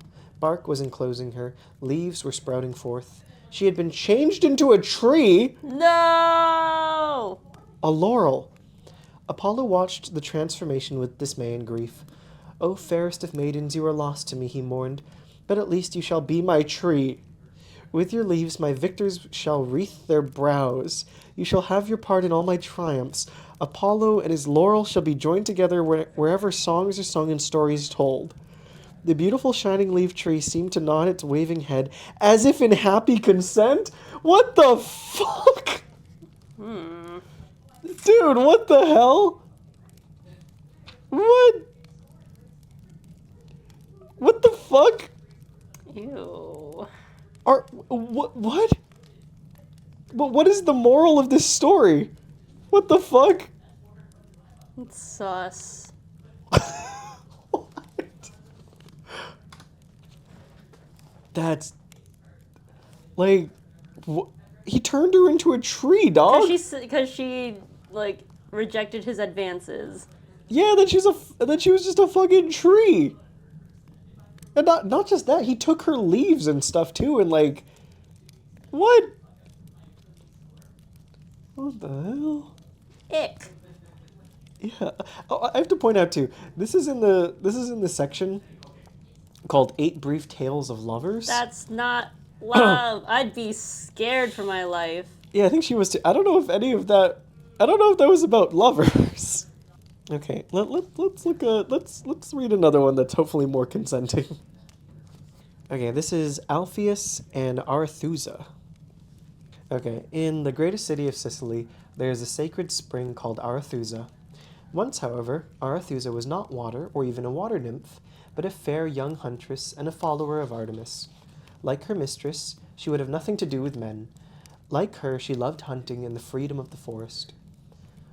Bark was enclosing her, leaves were sprouting forth. She had been changed into a tree! No! A laurel! Apollo watched the transformation with dismay and grief. "O fairest of maidens, you are lost to me," he mourned, "but at least you shall be my tree. With your leaves my victors shall wreathe their brows. You shall have your part in all my triumphs. Apollo and his laurel shall be joined together wherever songs are sung and stories told." The beautiful shining leaf tree seemed to nod its waving head as if in happy consent. What the fuck? Dude, what the hell? What? What the fuck? Ew. What? But what is the moral of this story? What the fuck? It's sus. What? That's like he turned her into a tree, dog. Because she like rejected his advances. Yeah, that she was just a fucking tree. And not just that, he took her leaves and stuff too, and like, what? What the hell? Ick. Yeah. Oh, I have to point out too. This is in the section called 8 Brief Tales of Lovers. That's not love. I'd be scared for my life. Yeah, I think she was too. I don't know if that was about lovers. Okay, let's read another one that's hopefully more consenting. Okay, this is Alpheus and Arethusa. Okay, in the greatest city of Sicily, there is a sacred spring called Arethusa. Once, however, Arethusa was not water or even a water nymph, but a fair young huntress and a follower of Artemis. Like her mistress, she would have nothing to do with men. Like her, she loved hunting and the freedom of the forest.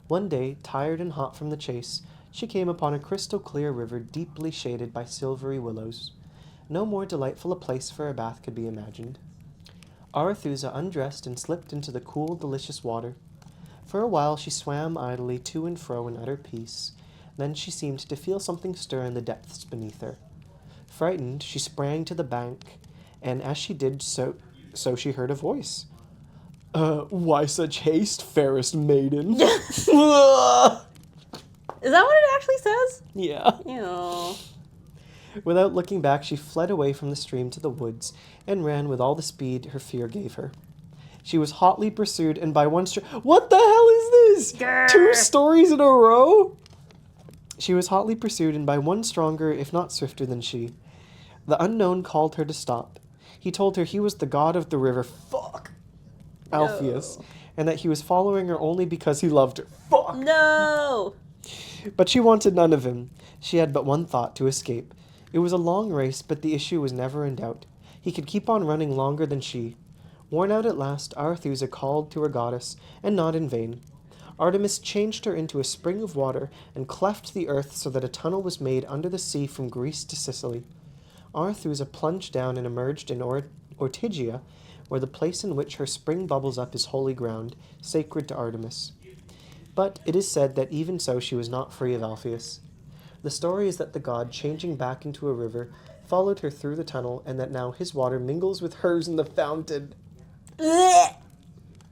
One day, tired and hot from the chase, she came upon a crystal-clear river deeply shaded by silvery willows. No more delightful a place for a bath could be imagined. Arethusa undressed and slipped into the cool, delicious water. For a while she swam idly to and fro in utter peace. Then she seemed to feel something stir in the depths beneath her. Frightened, she sprang to the bank, and as she did so she heard a voice. Why such haste, fairest maiden?" Is that what it actually says? Yeah. Ew. Without looking back, she fled away from the stream to the woods and ran with all the speed her fear gave her. She was hotly pursued, and by one What the hell is this? Grr. 2 stories in a row? She was hotly pursued, and by one stronger, if not swifter than she. The unknown called her to stop. He told her he was the god of the river. Fuck. Alpheus. No. And that he was following her only because he loved her. Fuck. No. But she wanted none of him. She had but one thought: to escape. It was a long race, but the issue was never in doubt. He could keep on running longer than she. Worn out at last, Arethusa called to her goddess, and not in vain. Artemis changed her into a spring of water and cleft the earth so that a tunnel was made under the sea from Greece to Sicily. Arethusa plunged down and emerged in Ortygia, where the place in which her spring bubbles up is holy ground, sacred to Artemis. But it is said that even so she was not free of Alpheus. The story is that the god, changing back into a river, followed her through the tunnel, and that now his water mingles with hers in the fountain.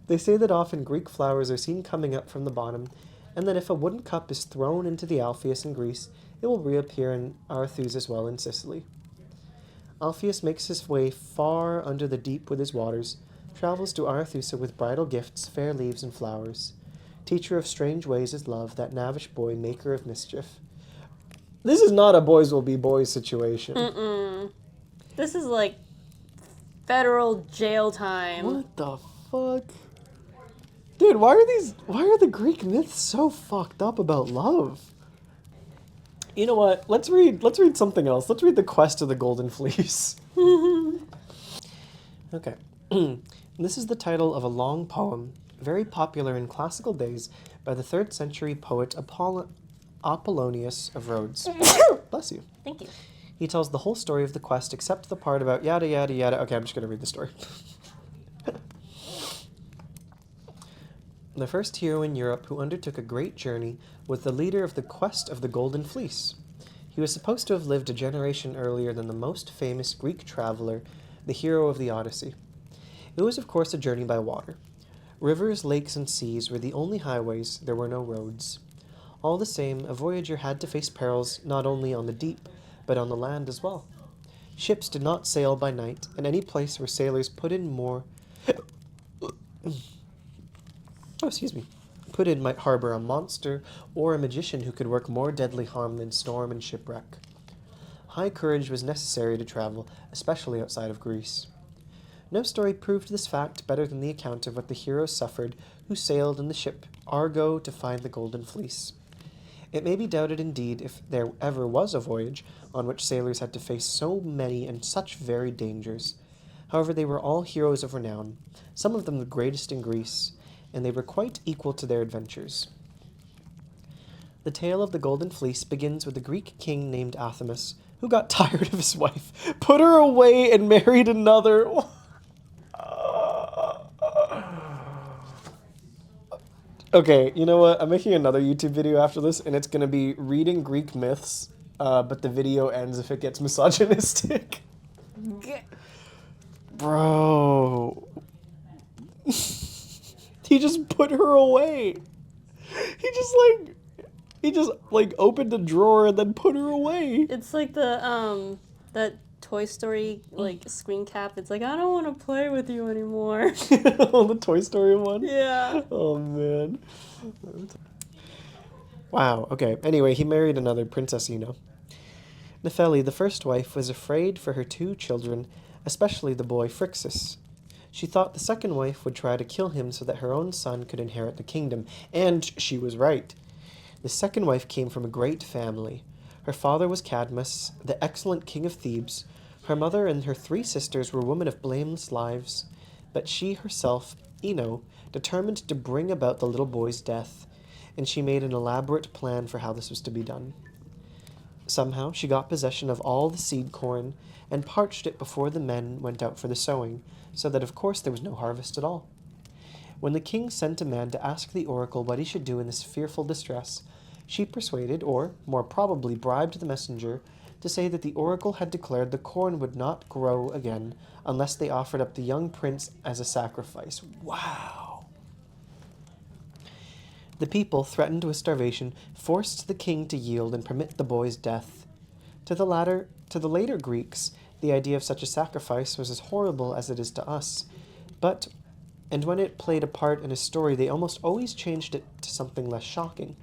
They say that often Greek flowers are seen coming up from the bottom, and that if a wooden cup is thrown into the Alpheus in Greece, it will reappear in Arethusa's well in Sicily. Alpheus makes his way far under the deep with his waters, travels to Arethusa with bridal gifts, fair leaves and flowers. Teacher of strange ways is love, that knavish boy, maker of mischief. This is not a boys will be boys situation. Mm-mm. This is like federal jail time. What the fuck? Dude, why are the Greek myths so fucked up about love? You know what? Let's read something else. Let's read The Quest of the Golden Fleece. Okay. This is the title of a long poem, very popular in classical days by the 3rd century poet Apollonius of Rhodes. Bless you. Thank you. He tells the whole story of the quest except the part about yada yada yada. Okay, I'm just going to read the story. The first hero in Europe who undertook a great journey was the leader of the Quest of the Golden Fleece. He was supposed to have lived a generation earlier than the most famous Greek traveler, the hero of the Odyssey. It was, of course, a journey by water. Rivers, lakes, and seas were the only highways, there were no roads. All the same, a voyager had to face perils not only on the deep, but on the land as well. Ships did not sail by night, and any place where sailors put in might harbor a monster or a magician who could work more deadly harm than storm and shipwreck. High courage was necessary to travel, especially outside of Greece. No story proved this fact better than the account of what the heroes suffered who sailed in the ship Argo to find the Golden Fleece. It may be doubted indeed if there ever was a voyage on which sailors had to face so many and such varied dangers. However, they were all heroes of renown, some of them the greatest in Greece, and they were quite equal to their adventures. The tale of the Golden Fleece begins with a Greek king named Athamas, who got tired of his wife, put her away, and married another. Okay, you know what? I'm making another YouTube video after this, and it's gonna be reading Greek myths, but the video ends if it gets misogynistic. Bro. He just put her away. He just opened a drawer and then put her away. It's like the that Toy Story screen cap. It's like, I don't want to play with you anymore. Oh, the Toy Story one? Yeah. Oh, man. Wow, okay. Anyway, he married another princess, you know. Nephele, the first wife, was afraid for her 2 children, especially the boy Phrixus. She thought the second wife would try to kill him so that her own son could inherit the kingdom, and she was right. The second wife came from a great family. Her father was Cadmus, the excellent king of Thebes. Her mother and her 3 sisters were women of blameless lives, but she herself, Ino, determined to bring about the little boy's death, and she made an elaborate plan for how this was to be done. Somehow she got possession of all the seed corn and parched it before the men went out for the sowing, so that of course there was no harvest at all. When the king sent a man to ask the oracle what he should do in this fearful distress, she persuaded, or more probably bribed the messenger, to say that the oracle had declared the corn would not grow again unless they offered up the young prince as a sacrifice. Wow! The people, threatened with starvation, forced the king to yield and permit the boy's death. To the later Greeks, the idea of such a sacrifice was as horrible as it is to us, and when it played a part in a story, they almost always changed it to something less shocking.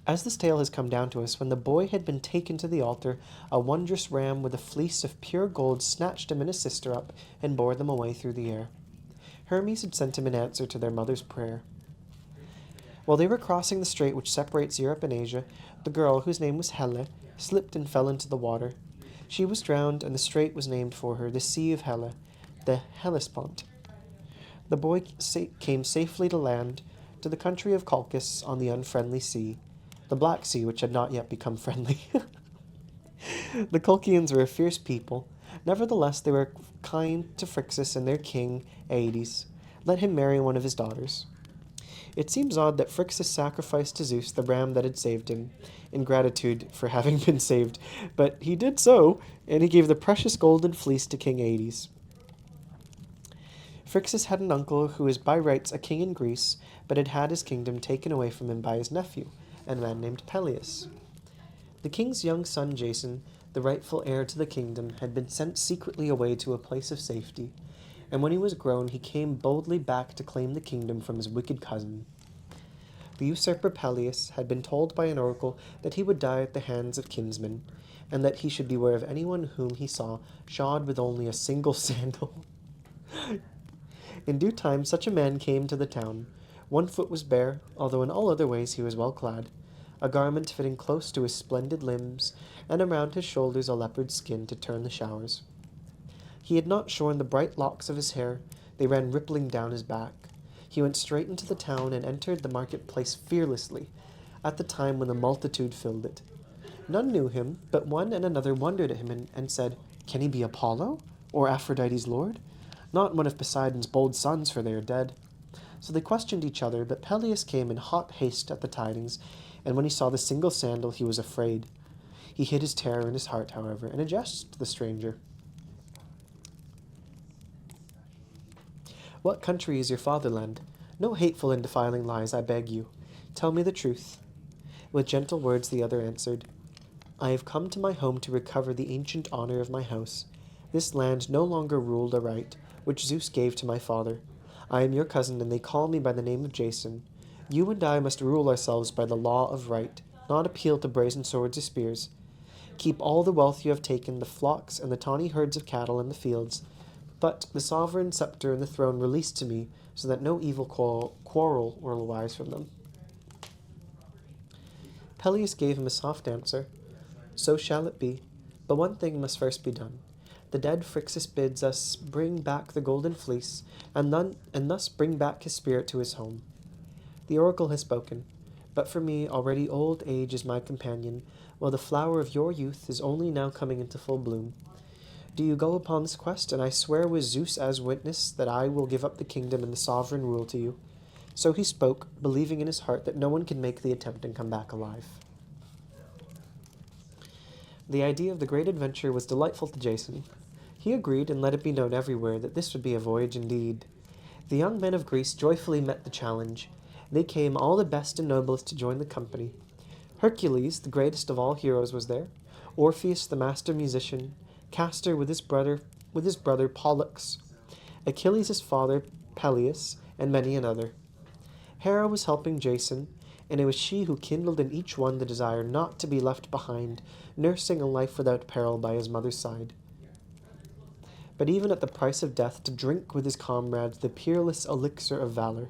As this tale has come down to us, when the boy had been taken to the altar, a wondrous ram with a fleece of pure gold snatched him and his sister up and bore them away through the air. Hermes had sent him in answer to their mother's prayer. While they were crossing the strait which separates Europe and Asia, the girl, whose name was Helle, slipped and fell into the water. She was drowned, and the strait was named for her, the Sea of Helle, the Hellespont. The boy came safely to land, to the country of Colchis on the unfriendly sea, the Black Sea, which had not yet become friendly. The Colchians were a fierce people. Nevertheless, they were kind to Phrixus, and their king, Aedes, let him marry one of his daughters. It seems odd that Phrixus sacrificed to Zeus the ram that had saved him, in gratitude for having been saved, but he did so, and he gave the precious golden fleece to King Aedes. Phrixus had an uncle who was by rights a king in Greece, but had had his kingdom taken away from him by his nephew, a man named Peleus. The king's young son Jason, the rightful heir to the kingdom, had been sent secretly away to a place of safety, and when he was grown he came boldly back to claim the kingdom from his wicked cousin. The usurper Peleus had been told by an oracle that he would die at the hands of kinsmen, and that he should beware of anyone whom he saw shod with only a single sandal. In due time such a man came to the town. One foot was bare, although in all other ways he was well clad, a garment fitting close to his splendid limbs, and around his shoulders a leopard's skin to turn the showers. He had not shorn the bright locks of his hair, they ran rippling down his back. He went straight into the town and entered the marketplace fearlessly, at the time when the multitude filled it. None knew him, but one and another wondered at him and said, "Can he be Apollo, or Aphrodite's lord? Not one of Poseidon's bold sons, for they are dead." So they questioned each other, but Peleus came in hot haste at the tidings, and when he saw the single sandal he was afraid. He hid his terror in his heart, however, and addressed the stranger. What country is your fatherland? No hateful and defiling lies, I beg you. Tell me the truth. With gentle words the other answered, I have come to my home to recover the ancient honor of my house. This land no longer ruled aright, which Zeus gave to my father. I am your cousin, and they call me by the name of Jason. You and I must rule ourselves by the law of right, not appeal to brazen swords or spears. Keep all the wealth you have taken, the flocks and the tawny herds of cattle in the fields, but the sovereign scepter and the throne released to me, so that no evil quarrel will arise from them. Peleus gave him a soft answer. So shall it be, but one thing must first be done. The dead Phrixus bids us bring back the golden fleece, and thus bring back his spirit to his home. The oracle has spoken, but for me already old age is my companion, while the flower of your youth is only now coming into full bloom. Do you go upon this quest, and I swear with Zeus as witness that I will give up the kingdom and the sovereign rule to you. So he spoke, believing in his heart that no one can make the attempt and come back alive. The idea of the great adventure was delightful to Jason. He agreed and let it be known everywhere that this would be a voyage indeed. The young men of Greece joyfully met the challenge. They came all the best and noblest to join the company. Hercules, the greatest of all heroes, was there. Orpheus, the master musician. Castor with his brother Pollux. Achilles, his father, Peleus, and many another. Hera was helping Jason, and it was she who kindled in each one the desire not to be left behind, nursing a life without peril by his mother's side. But even at the price of death, to drink with his comrades the peerless elixir of valor.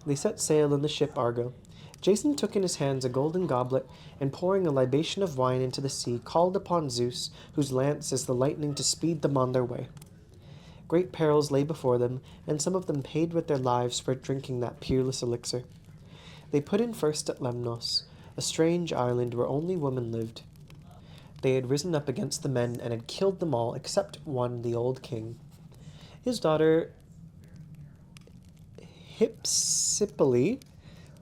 They set sail in the ship Argo. Jason took in his hands a golden goblet, and pouring a libation of wine into the sea, called upon Zeus, whose lance is the lightning, to speed them on their way. Great perils lay before them, and some of them paid with their lives for drinking that peerless elixir. They put in first at Lemnos, a strange island where only women lived. They had risen up against the men and had killed them all except one, the old king. His daughter Hypsipyle,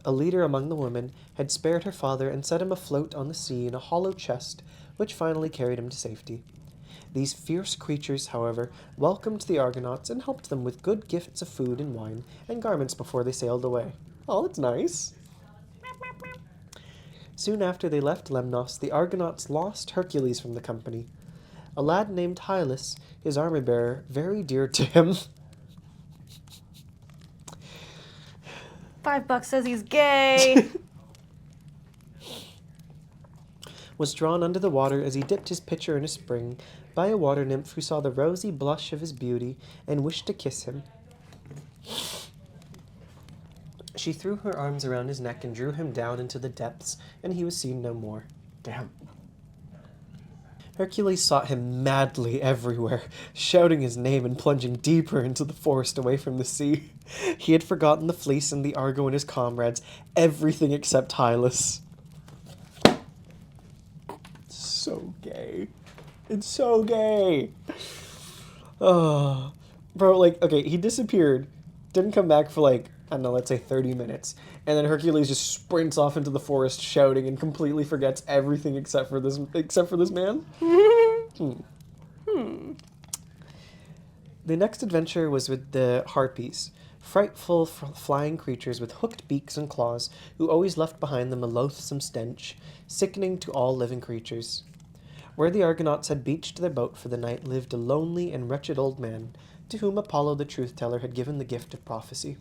a leader among the women, had spared her father and set him afloat on the sea in a hollow chest, which finally carried him to safety. These fierce creatures, however, welcomed the Argonauts and helped them with good gifts of food and wine and garments before they sailed away. Oh, that's nice. Soon after they left Lemnos, the Argonauts lost Hercules from the company. A lad named Hylas, his armor-bearer, very dear to him, $5 says he's gay. was drawn under the water as he dipped his pitcher in a spring by a water nymph who saw the rosy blush of his beauty and wished to kiss him. She threw her arms around his neck and drew him down into the depths, and he was seen no more. Damn. Hercules sought him madly everywhere, shouting his name and plunging deeper into the forest away from the sea. He had forgotten the fleece and the Argo and his comrades, everything except Hylas. So gay. It's so gay. Oh, bro, like, okay, he disappeared, didn't come back for like, I don't know, let's say 30 minutes. And then Hercules just sprints off into the forest shouting and completely forgets everything except for this man. The next adventure was with the Harpies, frightful flying creatures with hooked beaks and claws who always left behind them a loathsome stench, sickening to all living creatures. Where the Argonauts had beached their boat for the night lived a lonely and wretched old man, to whom Apollo the truth-teller had given the gift of prophecy.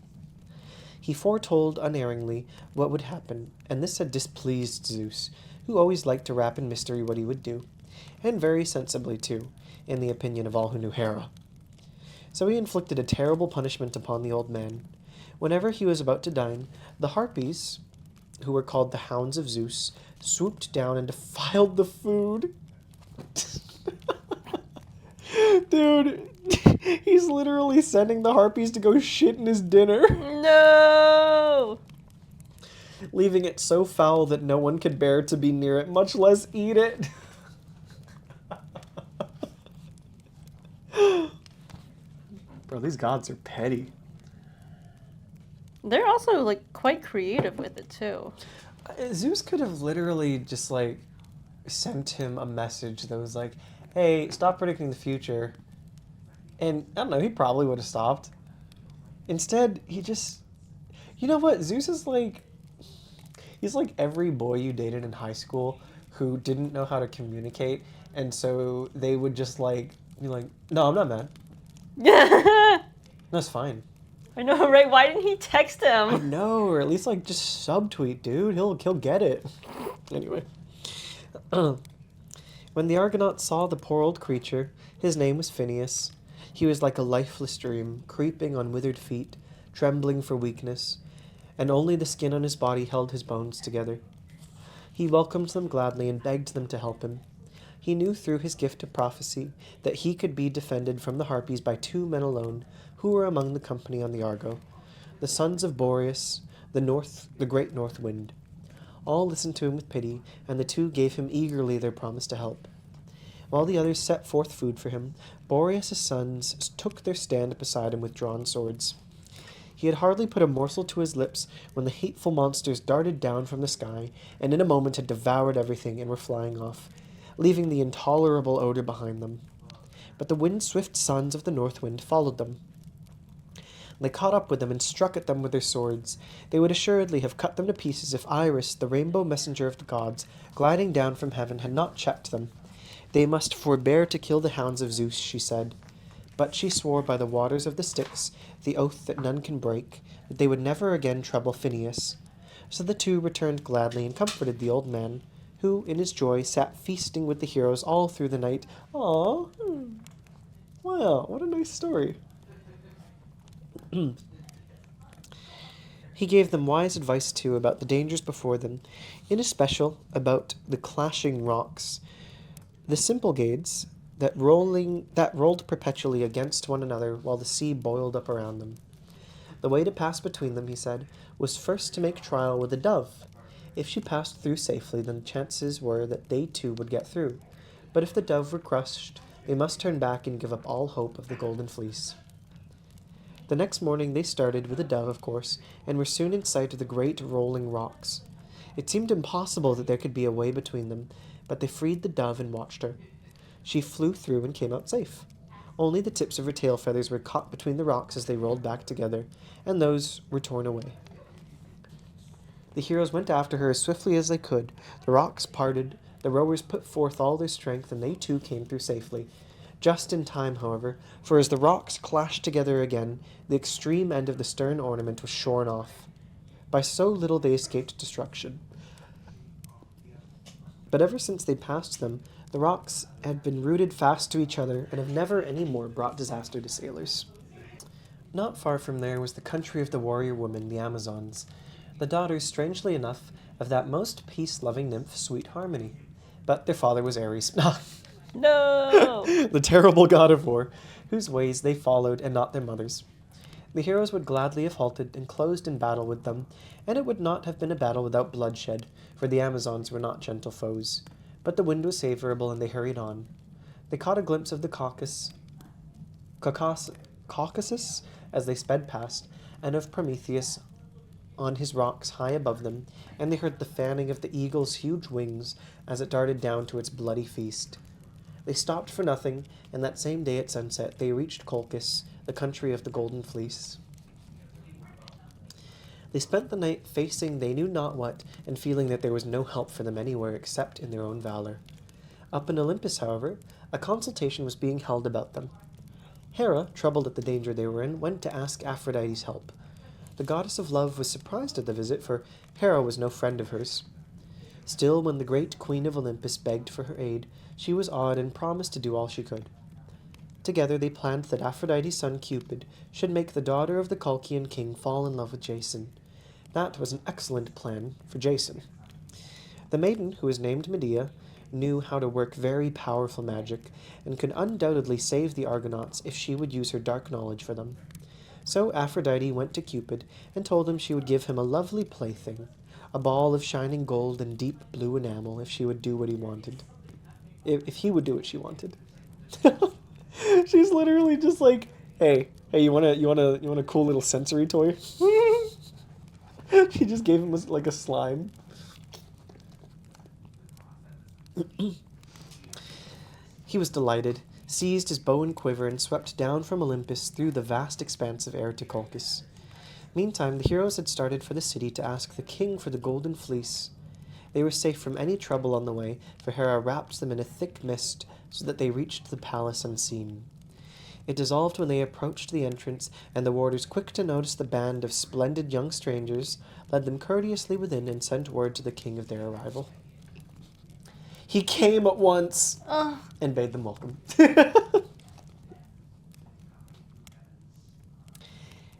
He foretold unerringly what would happen, and this had displeased Zeus, who always liked to wrap in mystery what he would do, and very sensibly too, in the opinion of all who knew Hera. So he inflicted a terrible punishment upon the old man. Whenever he was about to dine, the Harpies, who were called the Hounds of Zeus, swooped down and defiled the food. Dude, he's literally sending the Harpies to go shit in his dinner. No! Leaving it so foul that no one could bear to be near it, much less eat it. Bro, these gods are petty. They're also, like, quite creative with it, too. Zeus could have literally just, like, sent him a message that was like, hey, stop predicting the future. And I don't know, he probably would have stopped. Instead, he just. You know what? Zeus is like. He's like every boy you dated in high school who didn't know how to communicate. And so they would just like be like, no, I'm not mad. I That's fine. know, right? Why didn't he text I him? know, or at least like just subtweet, dude. He'll get it. Anyway. When the Argonauts saw the poor old creature, his name was Phineas. He was like a lifeless dream, creeping on withered feet, trembling for weakness, and only the skin on his body held his bones together. He welcomed them gladly and begged them to help him. He knew through his gift of prophecy that he could be defended from the Harpies by 2 men alone, who were among the company on the Argo, the sons of Boreas, the great North Wind. All listened to him with pity, and the 2 gave him eagerly their promise to help. While the others set forth food for him, Boreas' sons took their stand beside him with drawn swords. He had hardly put a morsel to his lips when the hateful monsters darted down from the sky, and in a moment had devoured everything and were flying off, leaving the intolerable odor behind them. But the wind-swift sons of the North Wind followed them. They caught up with them and struck at them with their swords. They would assuredly have cut them to pieces if Iris, the rainbow messenger of the gods, gliding down from heaven, had not checked them. They must forbear to kill the hounds of Zeus, she said. But she swore by the waters of the Styx, the oath that none can break, that they would never again trouble Phineas. So the 2 returned gladly and comforted the old man, who, in his joy, sat feasting with the heroes all through the night. Aww. Wow, what a nice story. He gave them wise advice, too, about the dangers before them, in especial about the clashing rocks, the Symplegades that rolled perpetually against one another while the sea boiled up around them. The way to pass between them, he said, was first to make trial with a dove. If she passed through safely, then the chances were that they too would get through. But if the dove were crushed, they must turn back and give up all hope of the golden fleece. The next morning they started, with the dove, of course, and were soon in sight of the great rolling rocks. It seemed impossible that there could be a way between them, but they freed the dove and watched her. She flew through and came out safe. Only the tips of her tail feathers were caught between the rocks as they rolled back together, and those were torn away. The heroes went after her as swiftly as they could. The rocks parted, the rowers put forth all their strength, and they too came through safely. Just in time, however, for as the rocks clashed together again, the extreme end of the stern ornament was shorn off. By so little they escaped destruction. But ever since they passed them, the rocks had been rooted fast to each other and have never any more brought disaster to sailors. Not far from there was the country of the warrior women, the Amazons, the daughters, strangely enough, of that most peace-loving nymph, Sweet Harmony. But their father was Ares, No! the terrible god of war, whose ways they followed and not their mothers. The heroes would gladly have halted and closed in battle with them, and it would not have been a battle without bloodshed, for the Amazons were not gentle foes. But the wind was favorable, and they hurried on. They caught a glimpse of the Caucasus as they sped past, and of Prometheus on his rocks high above them, and they heard the fanning of the eagle's huge wings as it darted down to its bloody feast. They stopped for nothing, and that same day at sunset they reached Colchis, the country of the Golden Fleece. They spent the night facing they knew not what, and feeling that there was no help for them anywhere except in their own valor. Up in Olympus, however, a consultation was being held about them. Hera, troubled at the danger they were in, went to ask Aphrodite's help. The goddess of love was surprised at the visit, for Hera was no friend of hers. Still, when the great queen of Olympus begged for her aid, she was awed and promised to do all she could. Together they planned that Aphrodite's son Cupid should make the daughter of the Colchian king fall in love with Jason. That was an excellent plan for Jason. The maiden, who was named Medea, knew how to work very powerful magic, and could undoubtedly save the Argonauts if she would use her dark knowledge for them. So Aphrodite went to Cupid and told him she would give him a lovely plaything, a ball of shining gold and deep blue enamel, if she would do what he wanted. If he would do what she wanted. She's literally just like, hey, you want a cool little sensory toy? She just gave him like a slime. He was delighted, seized his bow and quiver, and swept down from Olympus through the vast expanse of air to Colchis. Meantime, the heroes had started for the city to ask the king for the golden fleece. They were safe from any trouble on the way, for Hera wrapped them in a thick mist so that they reached the palace unseen. It dissolved when they approached the entrance, and the warders, quick to notice the band of splendid young strangers, led them courteously within and sent word to the king of their arrival. He came at once and bade them welcome.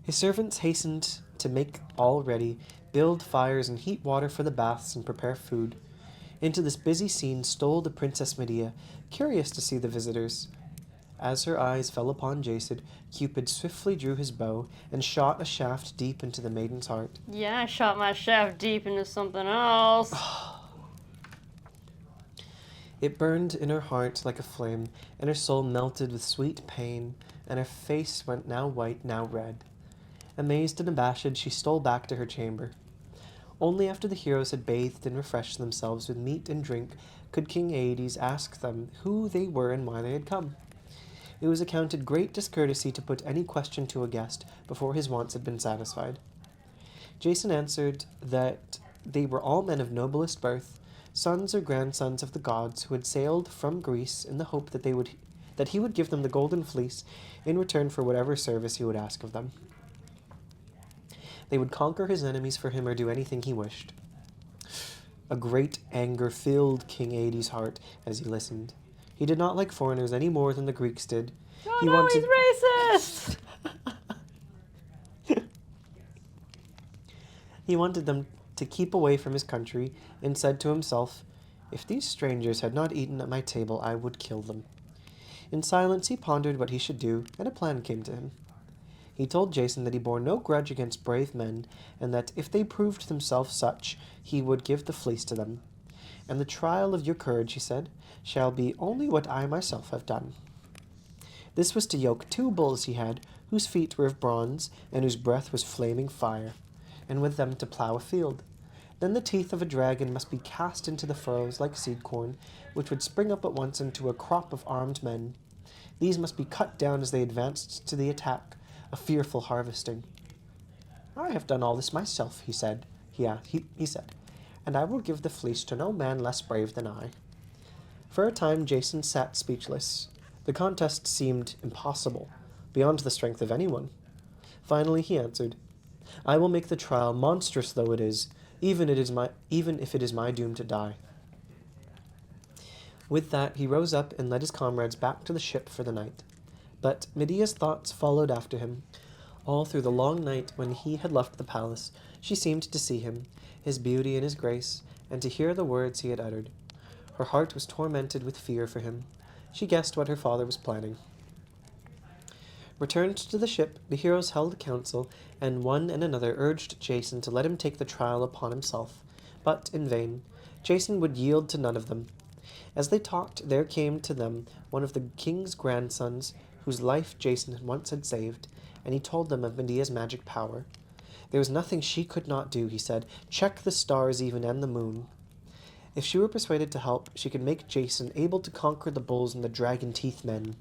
His servants hastened to make all ready, build fires and heat water for the baths and prepare food. Into this busy scene stole the Princess Medea, curious to see the visitors. As her eyes fell upon Jason, Cupid swiftly drew his bow and shot a shaft deep into the maiden's heart. Yeah, I shot my shaft deep into something else. It burned in her heart like a flame, and her soul melted with sweet pain, and her face went now white, now red. Amazed and abashed, she stole back to her chamber. Only after the heroes had bathed and refreshed themselves with meat and drink could King Aedes ask them who they were and why they had come. It was accounted great discourtesy to put any question to a guest before his wants had been satisfied. Jason answered that they were all men of noblest birth, sons or grandsons of the gods who had sailed from Greece in the hope that he would give them the golden fleece in return for whatever service he would ask of them. They would conquer his enemies for him or do anything he wished. A great anger filled King Aedes' heart as he listened. He did not like foreigners any more than the Greeks did. He's racist! He wanted them to keep away from his country and said to himself, "If these strangers had not eaten at my table, I would kill them." In silence he pondered what he should do, and a plan came to him. He told Jason that he bore no grudge against brave men, and that if they proved themselves such, he would give the fleece to them. "And the trial of your courage," he said, "shall be only what I myself have done." This was to yoke 2 bulls he had, whose feet were of bronze, and whose breath was flaming fire, and with them to plough a field. Then the teeth of a dragon must be cast into the furrows like seed corn, which would spring up at once into a crop of armed men. These must be cut down as they advanced to the attack, a fearful harvesting. "I have done all this myself," he said, "and I will give the fleece to no man less brave than I." For a time Jason sat speechless. The contest seemed impossible, beyond the strength of anyone. Finally he answered, "I will make the trial, monstrous though it is, even if it is my doom to die." With that he rose up and led his comrades back to the ship for the night. But Medea's thoughts followed after him. All through the long night when he had left the palace, she seemed to see him, his beauty and his grace, and to hear the words he had uttered. Her heart was tormented with fear for him. She guessed what her father was planning. Returned to the ship, the heroes held a council, and one and another urged Jason to let him take the trial upon himself, but in vain. Jason would yield to none of them. As they talked, there came to them one of the king's grandsons, whose life Jason once had saved, and he told them of Medea's magic power. There was nothing she could not do, he said. Check the stars even and the moon. If she were persuaded to help, she could make Jason able to conquer the bulls and the dragon-teeth men.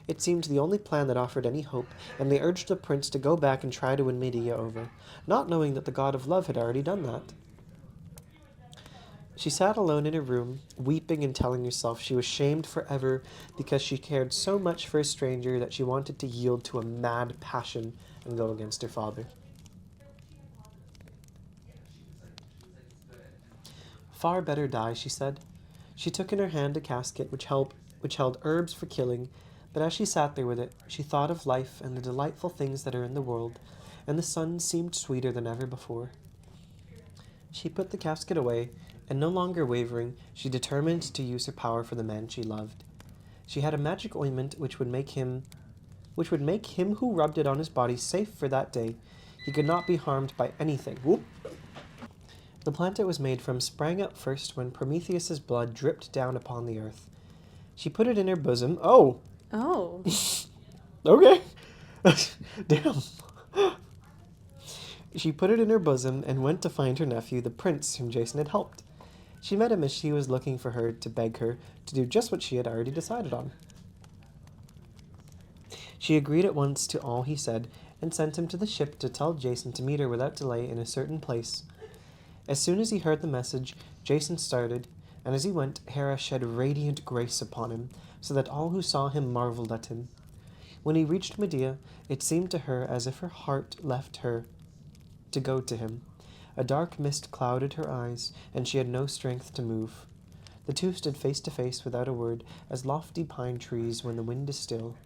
It seemed the only plan that offered any hope, and they urged the prince to go back and try to win Medea over, not knowing that the god of love had already done that. She sat alone in her room, weeping and telling herself she was shamed forever because she cared so much for a stranger that she wanted to yield to a mad passion and go against her father. "Far better die," she said. She took in her hand a casket which held herbs for killing, but as she sat there with it, she thought of life and the delightful things that are in the world, and the sun seemed sweeter than ever before. She put the casket away, and no longer wavering, she determined to use her power for the man she loved. She had a magic ointment which would make him who rubbed it on his body safe for that day. He could not be harmed by anything. Whoop! The plant it was made from sprang up first when Prometheus's blood dripped down upon the earth. She put it in her bosom. Oh! Oh. Okay. Damn. She put it in her bosom and went to find her nephew, the prince whom Jason had helped. She met him as she was looking for her to beg her to do just what she had already decided on. She agreed at once to all he said and sent him to the ship to tell Jason to meet her without delay in a certain place. As soon as he heard the message, Jason started, and as he went, Hera shed radiant grace upon him, so that all who saw him marveled at him. When he reached Medea, it seemed to her as if her heart left her to go to him. A dark mist clouded her eyes, and she had no strength to move. The two stood face to face without a word, as lofty pine trees when the wind is still.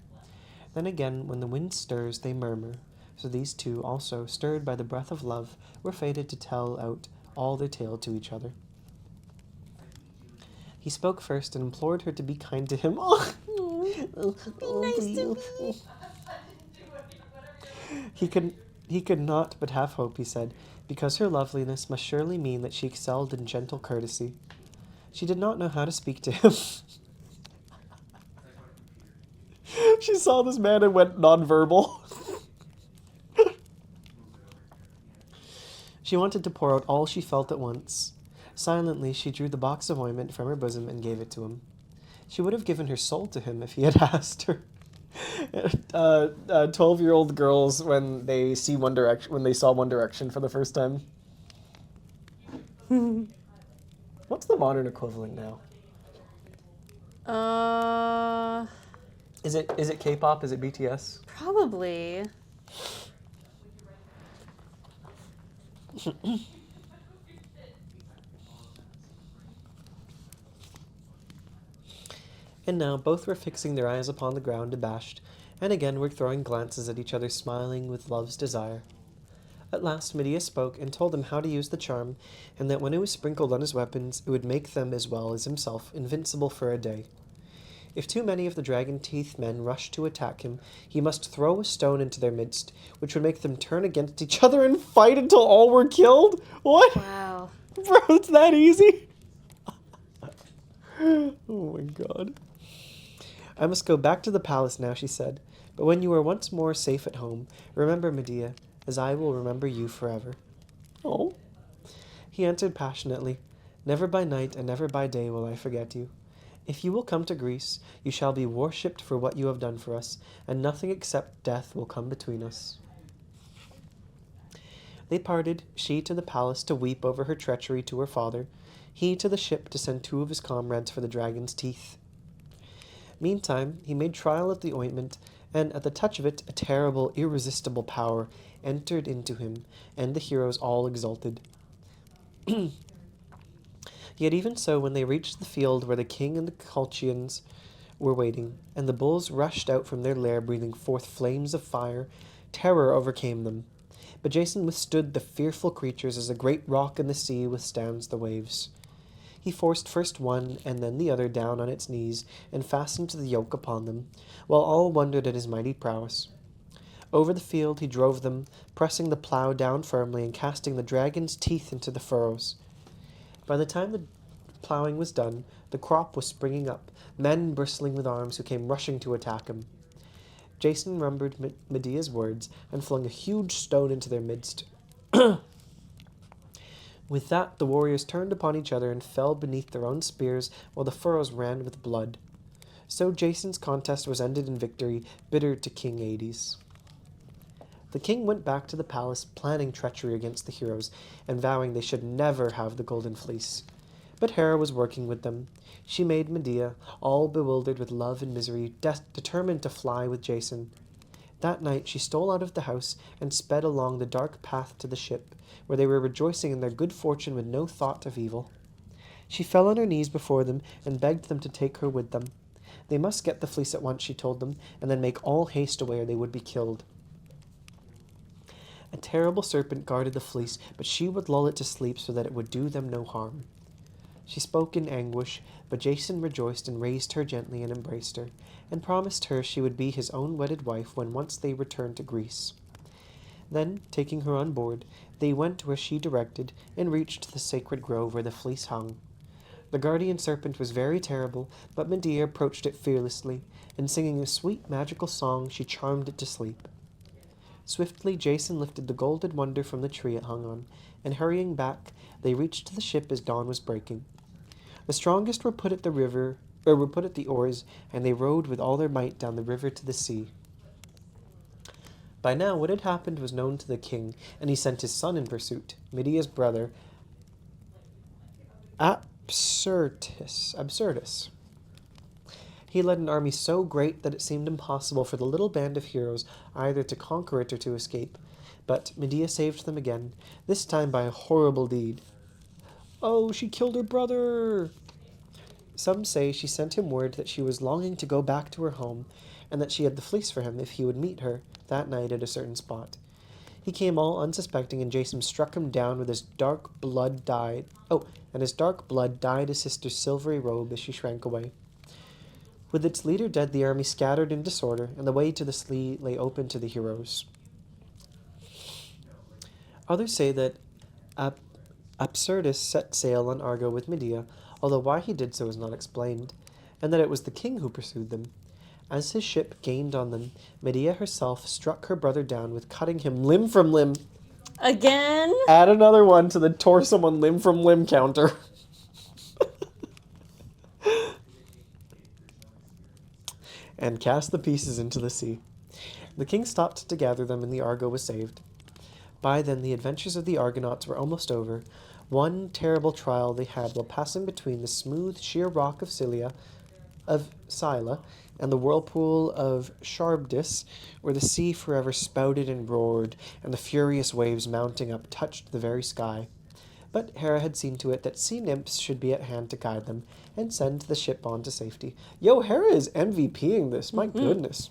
Then again, when the wind stirs, they murmur. So these two, also, stirred by the breath of love, were fated to tell out all their tale to each other. He spoke first and implored her to be kind to him. He could not but have hope, he said, because her loveliness must surely mean that she excelled in gentle courtesy. She did not know how to speak to him. She saw this man and went nonverbal. She wanted to pour out all she felt at once. Silently, she drew the box of ointment from her bosom and gave it to him. She would have given her soul to him if he had asked her. 12-year-old girls when they saw One Direction for the first time. What's the modern equivalent now? Is it K-pop? Is it BTS? Probably. And now both were fixing their eyes upon the ground abashed, and again were throwing glances at each other, smiling with love's desire. At last Medea spoke and told him how to use the charm, and that when it was sprinkled on his weapons, it would make them, as well as himself, invincible for a day. If too many of the dragon-teeth men rushed to attack him, he must throw a stone into their midst, which would make them turn against each other and fight until all were killed? What? Wow. Bro, it's that easy? Oh my god. I must go back to the palace now, she said. But when you are once more safe at home, remember Medea, as I will remember you forever. Oh. He answered passionately, Never by night and never by day will I forget you. If you will come to Greece, you shall be worshipped for what you have done for us, and nothing except death will come between us. They parted, she to the palace to weep over her treachery to her father, he to the ship to send 2 of his comrades for the dragon's teeth. Meantime, he made trial of the ointment, and at the touch of it, a terrible, irresistible power entered into him, and the heroes all exulted. Yet even so, when they reached the field where the king and the Colchians were waiting, and the bulls rushed out from their lair breathing forth flames of fire, terror overcame them. But Jason withstood the fearful creatures as a great rock in the sea withstands the waves. He forced first one and then the other down on its knees and fastened the yoke upon them, while all wondered at his mighty prowess. Over the field he drove them, pressing the plough down firmly and casting the dragon's teeth into the furrows. By the time the ploughing was done, the crop was springing up, men bristling with arms who came rushing to attack him. Jason remembered Medea's words and flung a huge stone into their midst. With that, the warriors turned upon each other and fell beneath their own spears while the furrows ran with blood. So Jason's contest was ended in victory, bitter to King Hades. The king went back to the palace, planning treachery against the heroes, and vowing they should never have the golden fleece. But Hera was working with them. She made Medea, all bewildered with love and misery, determined to fly with Jason. That night she stole out of the house and sped along the dark path to the ship, where they were rejoicing in their good fortune with no thought of evil. She fell on her knees before them and begged them to take her with them. They must get the fleece at once, she told them, and then make all haste away or they would be killed. A terrible serpent guarded the fleece, but she would lull it to sleep so that it would do them no harm. She spoke in anguish, but Jason rejoiced and raised her gently and embraced her, and promised her she would be his own wedded wife when once they returned to Greece. Then, taking her on board, they went where she directed, and reached the sacred grove where the fleece hung. The guardian serpent was very terrible, but Medea approached it fearlessly, and singing a sweet magical song, she charmed it to sleep. Swiftly Jason lifted the golden wonder from the tree it hung on, and hurrying back, they reached the ship as dawn was breaking. The strongest were put at the oars, and they rowed with all their might down the river to the sea. By now, what had happened was known to the king, and he sent his son in pursuit, Medea's brother, Absurdus. He led an army so great that it seemed impossible for the little band of heroes either to conquer it or to escape. But Medea saved them again, this time by a horrible deed. Oh, she killed her brother! Some say she sent him word that she was longing to go back to her home, and that she had the fleece for him if he would meet her that night at a certain spot. He came all unsuspecting, and Jason struck him down with his dark blood dyed. And his dark blood dyed his sister's silvery robe as she shrank away. With its leader dead, the army scattered in disorder, and the way to the sea lay open to the heroes. Others say that Absurdus set sail on Argo with Medea, although why he did so is not explained, and that it was the king who pursued them. As his ship gained on them, Medea herself struck her brother down with cutting him limb from limb. Again? Add another one to the tore someone limb from limb counter. And cast the pieces into the sea. The king stopped to gather them, and the Argo was saved. By then, the adventures of the Argonauts were almost over. One terrible trial they had while passing between the smooth, sheer rock of Scylla, and the whirlpool of Charybdis, where the sea forever spouted and roared, and the furious waves mounting up touched the very sky. But Hera had seen to it that sea nymphs should be at hand to guide them and send the ship on to safety. Yo, Hera is MVPing this, my goodness.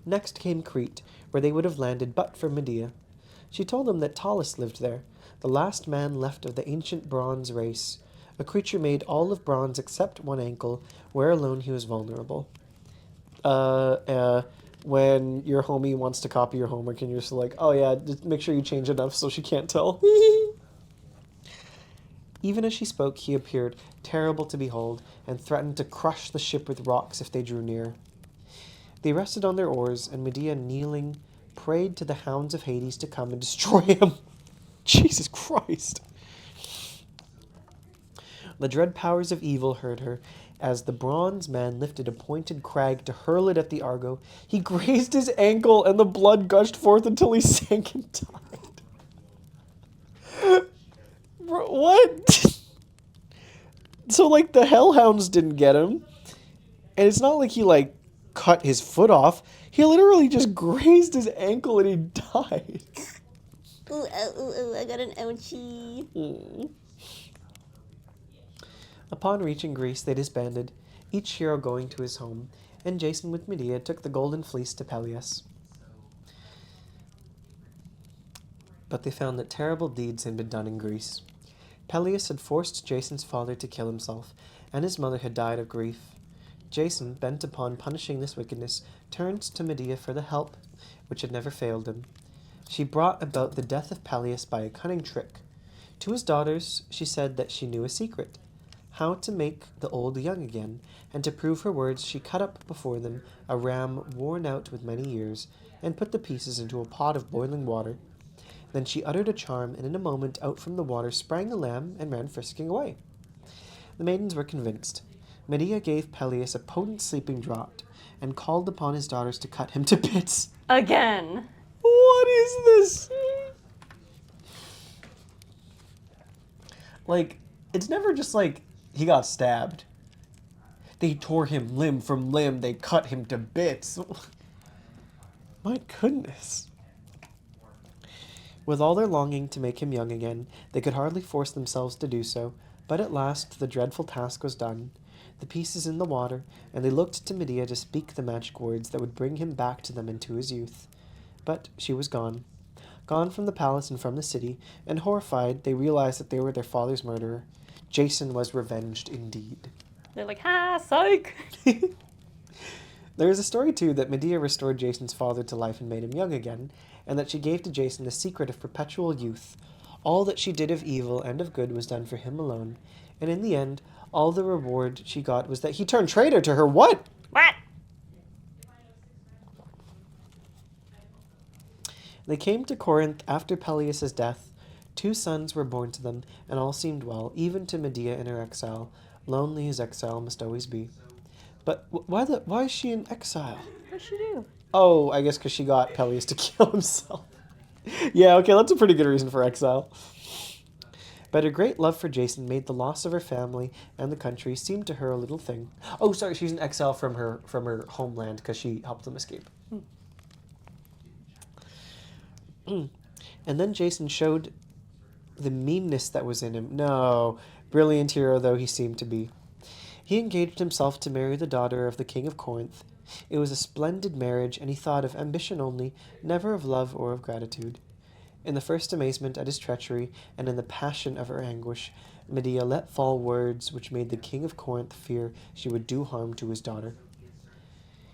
Next came Crete, where they would have landed but for Medea. She told them that Talus lived there, the last man left of the ancient bronze race, a creature made all of bronze except one ankle, where alone he was vulnerable. When your homie wants to copy your homework and you're just like, oh yeah, just make sure you change enough so she can't tell. Even as she spoke, he appeared, terrible to behold, and threatened to crush the ship with rocks if they drew near. They rested on their oars, and Medea, kneeling, prayed to the hounds of Hades to come and destroy him. Jesus Christ. The dread powers of evil heard her. As the bronze man lifted a pointed crag to hurl it at the Argo, he grazed his ankle, and the blood gushed forth until he sank and died. Bro, what? So, like, the hellhounds didn't get him, and it's not like he, like, cut his foot off. He literally just grazed his ankle and he died. Ooh, I got an ouchie. Upon reaching Greece, they disbanded, each hero going to his home, and Jason with Medea took the golden fleece to Peleus. But they found that terrible deeds had been done in Greece. Peleus had forced Jason's father to kill himself, and his mother had died of grief. Jason, bent upon punishing this wickedness, turned to Medea for the help which had never failed him. She brought about the death of Peleus by a cunning trick. To his daughters, she said that she knew a secret, how to make the old young again, and to prove her words, she cut up before them a ram worn out with many years, and put the pieces into a pot of boiling water. Then she uttered a charm, and in a moment out from the water sprang a lamb and ran frisking away. The maidens were convinced. Medea gave Peleus a potent sleeping draught, and called upon his daughters to cut him to bits. Again. What is this? Like, it's never just like he got stabbed. They tore him limb from limb. They cut him to bits. My goodness. With all their longing to make him young again, they could hardly force themselves to do so, but at last the dreadful task was done. The pieces in the water, and they looked to Medea to speak the magic words that would bring him back to them into his youth. But she was gone. Gone from the palace and from the city, and horrified, they realized that they were their father's murderer. Jason was revenged indeed. They're like, ha, psych. There is a story, too, that Medea restored Jason's father to life and made him young again, and that she gave to Jason the secret of perpetual youth. All that she did of evil and of good was done for him alone, and in the end, all the reward she got was that he turned traitor to her. What? What? They came to Corinth after Peleus' death, 2 sons were born to them, and all seemed well, even to Medea in her exile, lonely as exile must always be. But why is she in exile? What'd she do? Oh, I guess because she got Peleus to kill himself. Yeah, okay, that's a pretty good reason for exile. But her great love for Jason made the loss of her family and the country seem to her a little thing. Oh, sorry, she's in exile from her homeland because she helped them escape. And then Jason showed the meanness that was in him. No, brilliant hero though he seemed to be. He engaged himself to marry the daughter of the king of Corinth. It was a splendid marriage, and he thought of ambition only, never of love or of gratitude. In the first amazement at his treachery, and in the passion of her anguish, Medea let fall words which made the king of Corinth fear she would do harm to his daughter.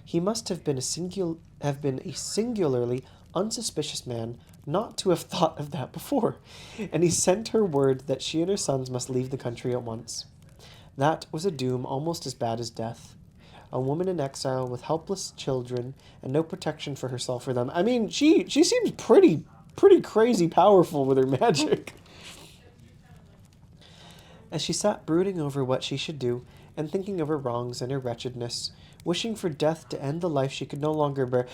He must have been a singularly unsuspicious man not to have thought of that before, and he sent her word that she and her sons must leave the country at once. That was a doom almost as bad as death. A woman in exile with helpless children and no protection for herself or them. I mean, she seems pretty crazy powerful with her magic. As she sat brooding over what she should do, and thinking of her wrongs and her wretchedness, wishing for death to end the life she could no longer bear,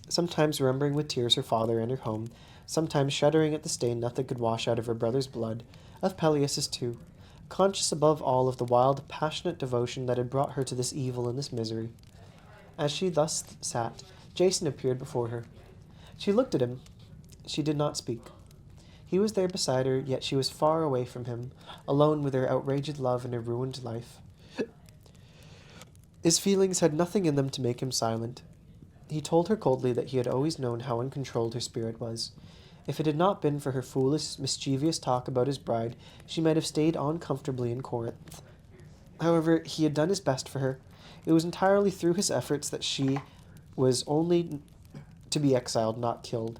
sometimes remembering with tears her father and her home, sometimes shuddering at the stain nothing could wash out of her brother's blood, of Peleus's too, conscious above all of the wild, passionate devotion that had brought her to this evil and this misery. As she thus sat, Jason appeared before her. She looked at him. She did not speak. He was there beside her, yet she was far away from him, alone with her outraged love and her ruined life. His feelings had nothing in them to make him silent. He told her coldly that he had always known how uncontrolled her spirit was. If it had not been for her foolish, mischievous talk about his bride, she might have stayed on comfortably in Corinth. However, he had done his best for her. It was entirely through his efforts that she was only to be exiled, not killed.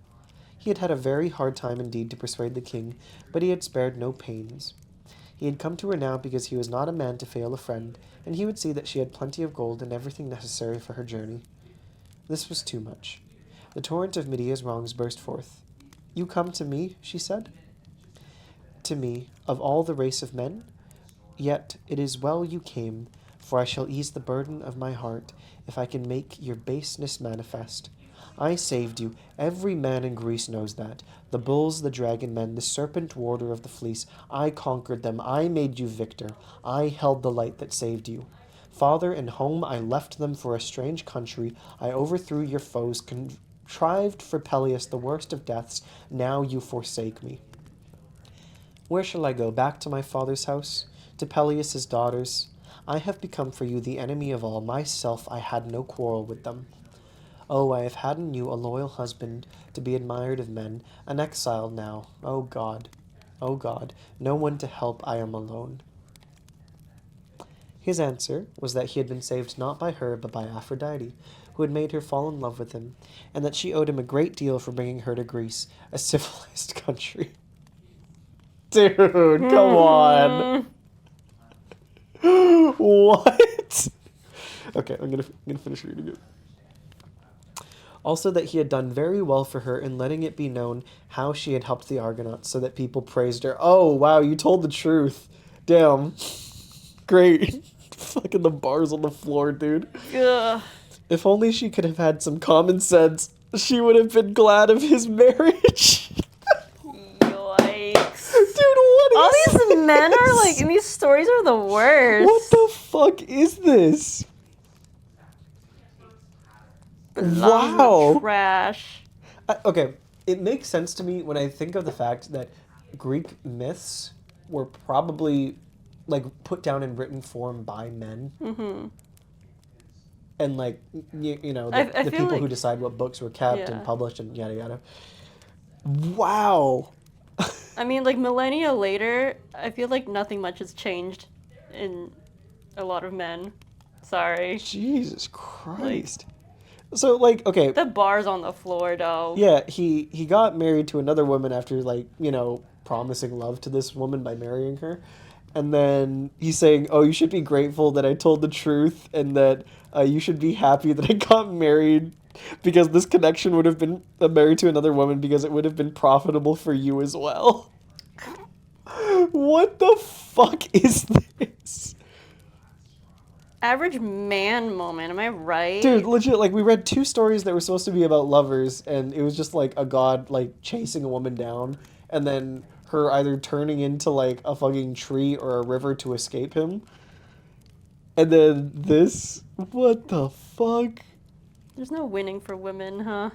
He had had a very hard time indeed to persuade the king, but he had spared no pains. He had come to her now because he was not a man to fail a friend, and he would see that she had plenty of gold and everything necessary for her journey. This was too much. The torrent of Medea's wrongs burst forth. "You come to me," she said. "To me, of all the race of men? Yet it is well you came, for I shall ease the burden of my heart, if I can make your baseness manifest. I saved you. Every man in Greece knows that. The bulls, the dragon men, the serpent warder of the fleece. I conquered them. I made you victor. I held the light that saved you. Father and home, I left them for a strange country. I overthrew your foes, contrived for Peleus the worst of deaths. Now you forsake me. Where shall I go? Back to my father's house? To Peleus's daughters? I have become for you the enemy of all. Myself, I had no quarrel with them. Oh, I have had in you a loyal husband, to be admired of men, an exile now. Oh God, no one to help, I am alone." His answer was that he had been saved not by her, but by Aphrodite, who had made her fall in love with him, and that she owed him a great deal for bringing her to Greece, a civilized country. Dude, come on. What? Okay, I'm gonna finish reading it. Also that he had done very well for her in letting it be known how she had helped the Argonauts, so that people praised her. Oh, wow, you told the truth. Damn. Great. Fucking the bars on the floor, dude. Ugh. If only she could have had some common sense, she would have been glad of his marriage. Yikes. Dude, what All is these men are this? like, in these stories are the worst. What the fuck is this? Belongs in Wow. the trash. Okay, it makes sense to me when I think of the fact that Greek myths were probably like put down in written form by men. Mm-hmm. And like you know I the feel people who like- decide what books were kept Yeah. and published and yada yada. Wow. I mean, like millennia later, I feel like nothing much has changed in a lot of men. Sorry. Jesus Christ. So like okay, The bar's on the floor though. yeah, he got married to another woman after like, you know, promising love to this woman by marrying her. And then he's saying, "Oh, you should be grateful that I told the truth, and that you should be happy that I got married, because this connection would have been married to another woman because it would have been profitable for you as well." What the fuck is this? Average man moment, am I right? Dude, legit, like, we read 2 stories that were supposed to be about lovers, and it was just, like, a god, like, chasing a woman down, and then her either turning into, like, a fucking tree or a river to escape him. And then this? What the fuck? There's no winning for women, huh?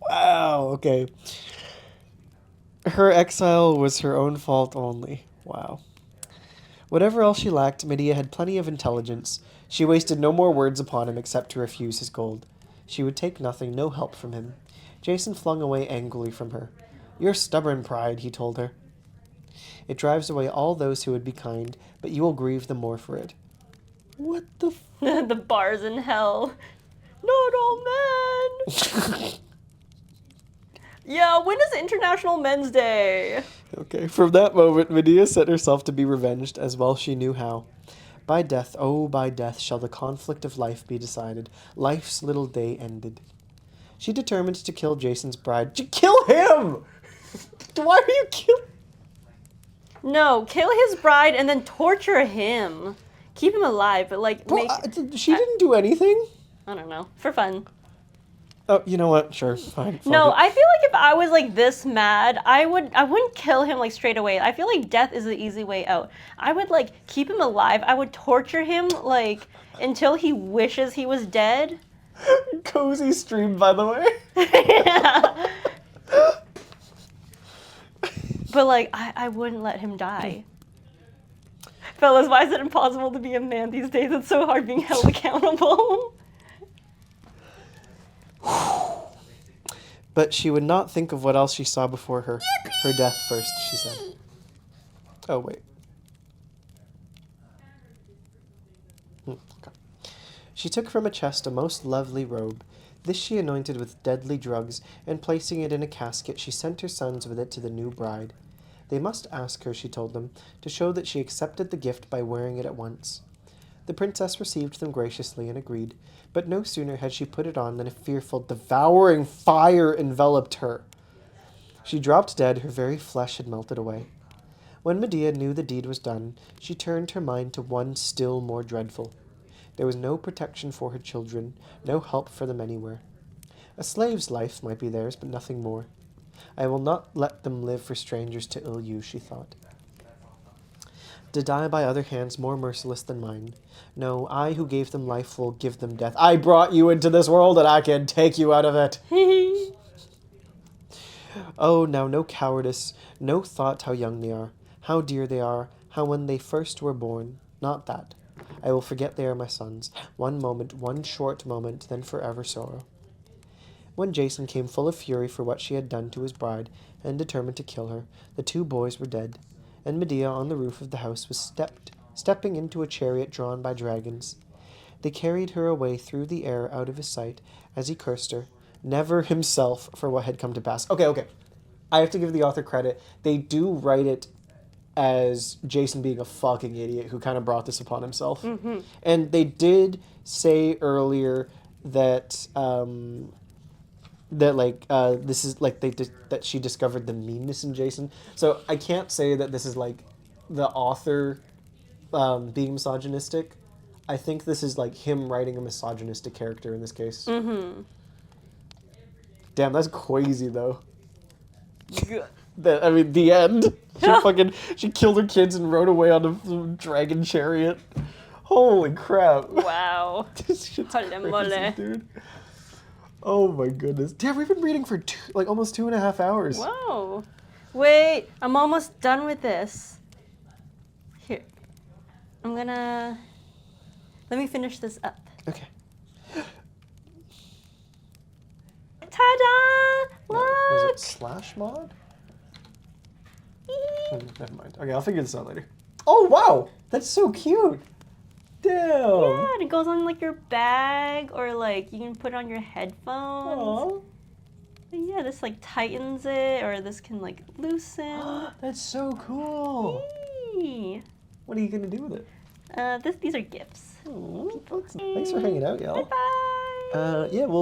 Wow, okay. Her exile was her own fault only. Wow. Whatever else she lacked, Medea had plenty of intelligence. She wasted no more words upon him except to refuse his gold. She would take nothing, no help from him. Jason flung away angrily from her. Your stubborn pride, he told her. It drives away all those who would be kind, but you will grieve the more for it. What the The bars in hell. Not all men! Yeah, when is International Men's Day? Okay, from that moment, Medea set herself to be revenged as well she knew how. By death, oh, by death, shall the conflict of life be decided. Life's little day ended. She determined to kill Jason's bride. To kill him! Why are you killing? No, kill his bride and then torture him. Keep him alive, but like Bro, make... she didn't do anything? I don't know, for fun. Oh, you know what? Sure, fine. Fuck No, it. I feel like if I was like this mad, I wouldn't kill him like straight away. I feel like death is the easy way out. I would like keep him alive. I would torture him like until he wishes he was dead. Cozy stream, by the way. Yeah. But like I wouldn't let him die. Fellas, why is it impossible to be a man these days? It's so hard being held accountable. But she would not think of what else she saw before her. Her death first, she said. Oh, wait. Okay. She took from a chest a most lovely robe. This she anointed with deadly drugs, and placing it in a casket, she sent her sons with it to the new bride. They must ask her, she told them, to show that she accepted the gift by wearing it at once. The princess received them graciously and agreed, but no sooner had she put it on than a fearful, devouring fire enveloped her. She dropped dead, her very flesh had melted away. When Medea knew the deed was done, she turned her mind to one still more dreadful. There was no protection for her children, no help for them anywhere. A slave's life might be theirs, but nothing more. I will not let them live for strangers to ill use, she thought. To die by other hands more merciless than mine. No, I who gave them life will give them death. I brought you into this world, and I can take you out of it. Oh, now no cowardice, no thought how young they are, how dear they are, how when they first were born. Not that. I will forget they are my sons. One moment, one short moment, then forever sorrow. When Jason came full of fury for what she had done to his bride, and determined to kill her, the 2 boys were dead, and Medea on the roof of the house was stepping into a chariot drawn by dragons. They carried her away through the air out of his sight, as he cursed her, never himself, for what had come to pass. Okay. I have to give the author credit. They do write it as Jason being a fucking idiot who kind of brought this upon himself. Mm-hmm. And they did say earlier that this is like that she discovered the meanness in Jason. So I can't say that this is like the author being misogynistic. I think this is like him writing a misogynistic character in this case. Mm-hmm. Damn, that's crazy though. The end. She killed her kids and rode away on a dragon chariot. Holy crap. Wow. This shit's Holy crazy, moly. dude. Oh my goodness. Damn, we've been reading for almost 2.5 hours. Whoa. Wait, I'm almost done with this. Here. Let me finish this up. Okay. Ta-da! No, Look! was it slash mod? Never mind. Okay, I'll figure this out later. Oh, wow! That's so cute! Damn! Yeah, and it goes on like your bag, or like you can put it on your headphones. Aww. Yeah, this like tightens it, or this can like loosen. That's so cool! Yee. What are you gonna do with it? These are gifts. Thanks for hanging out, y'all. Bye-bye! Yeah, we'll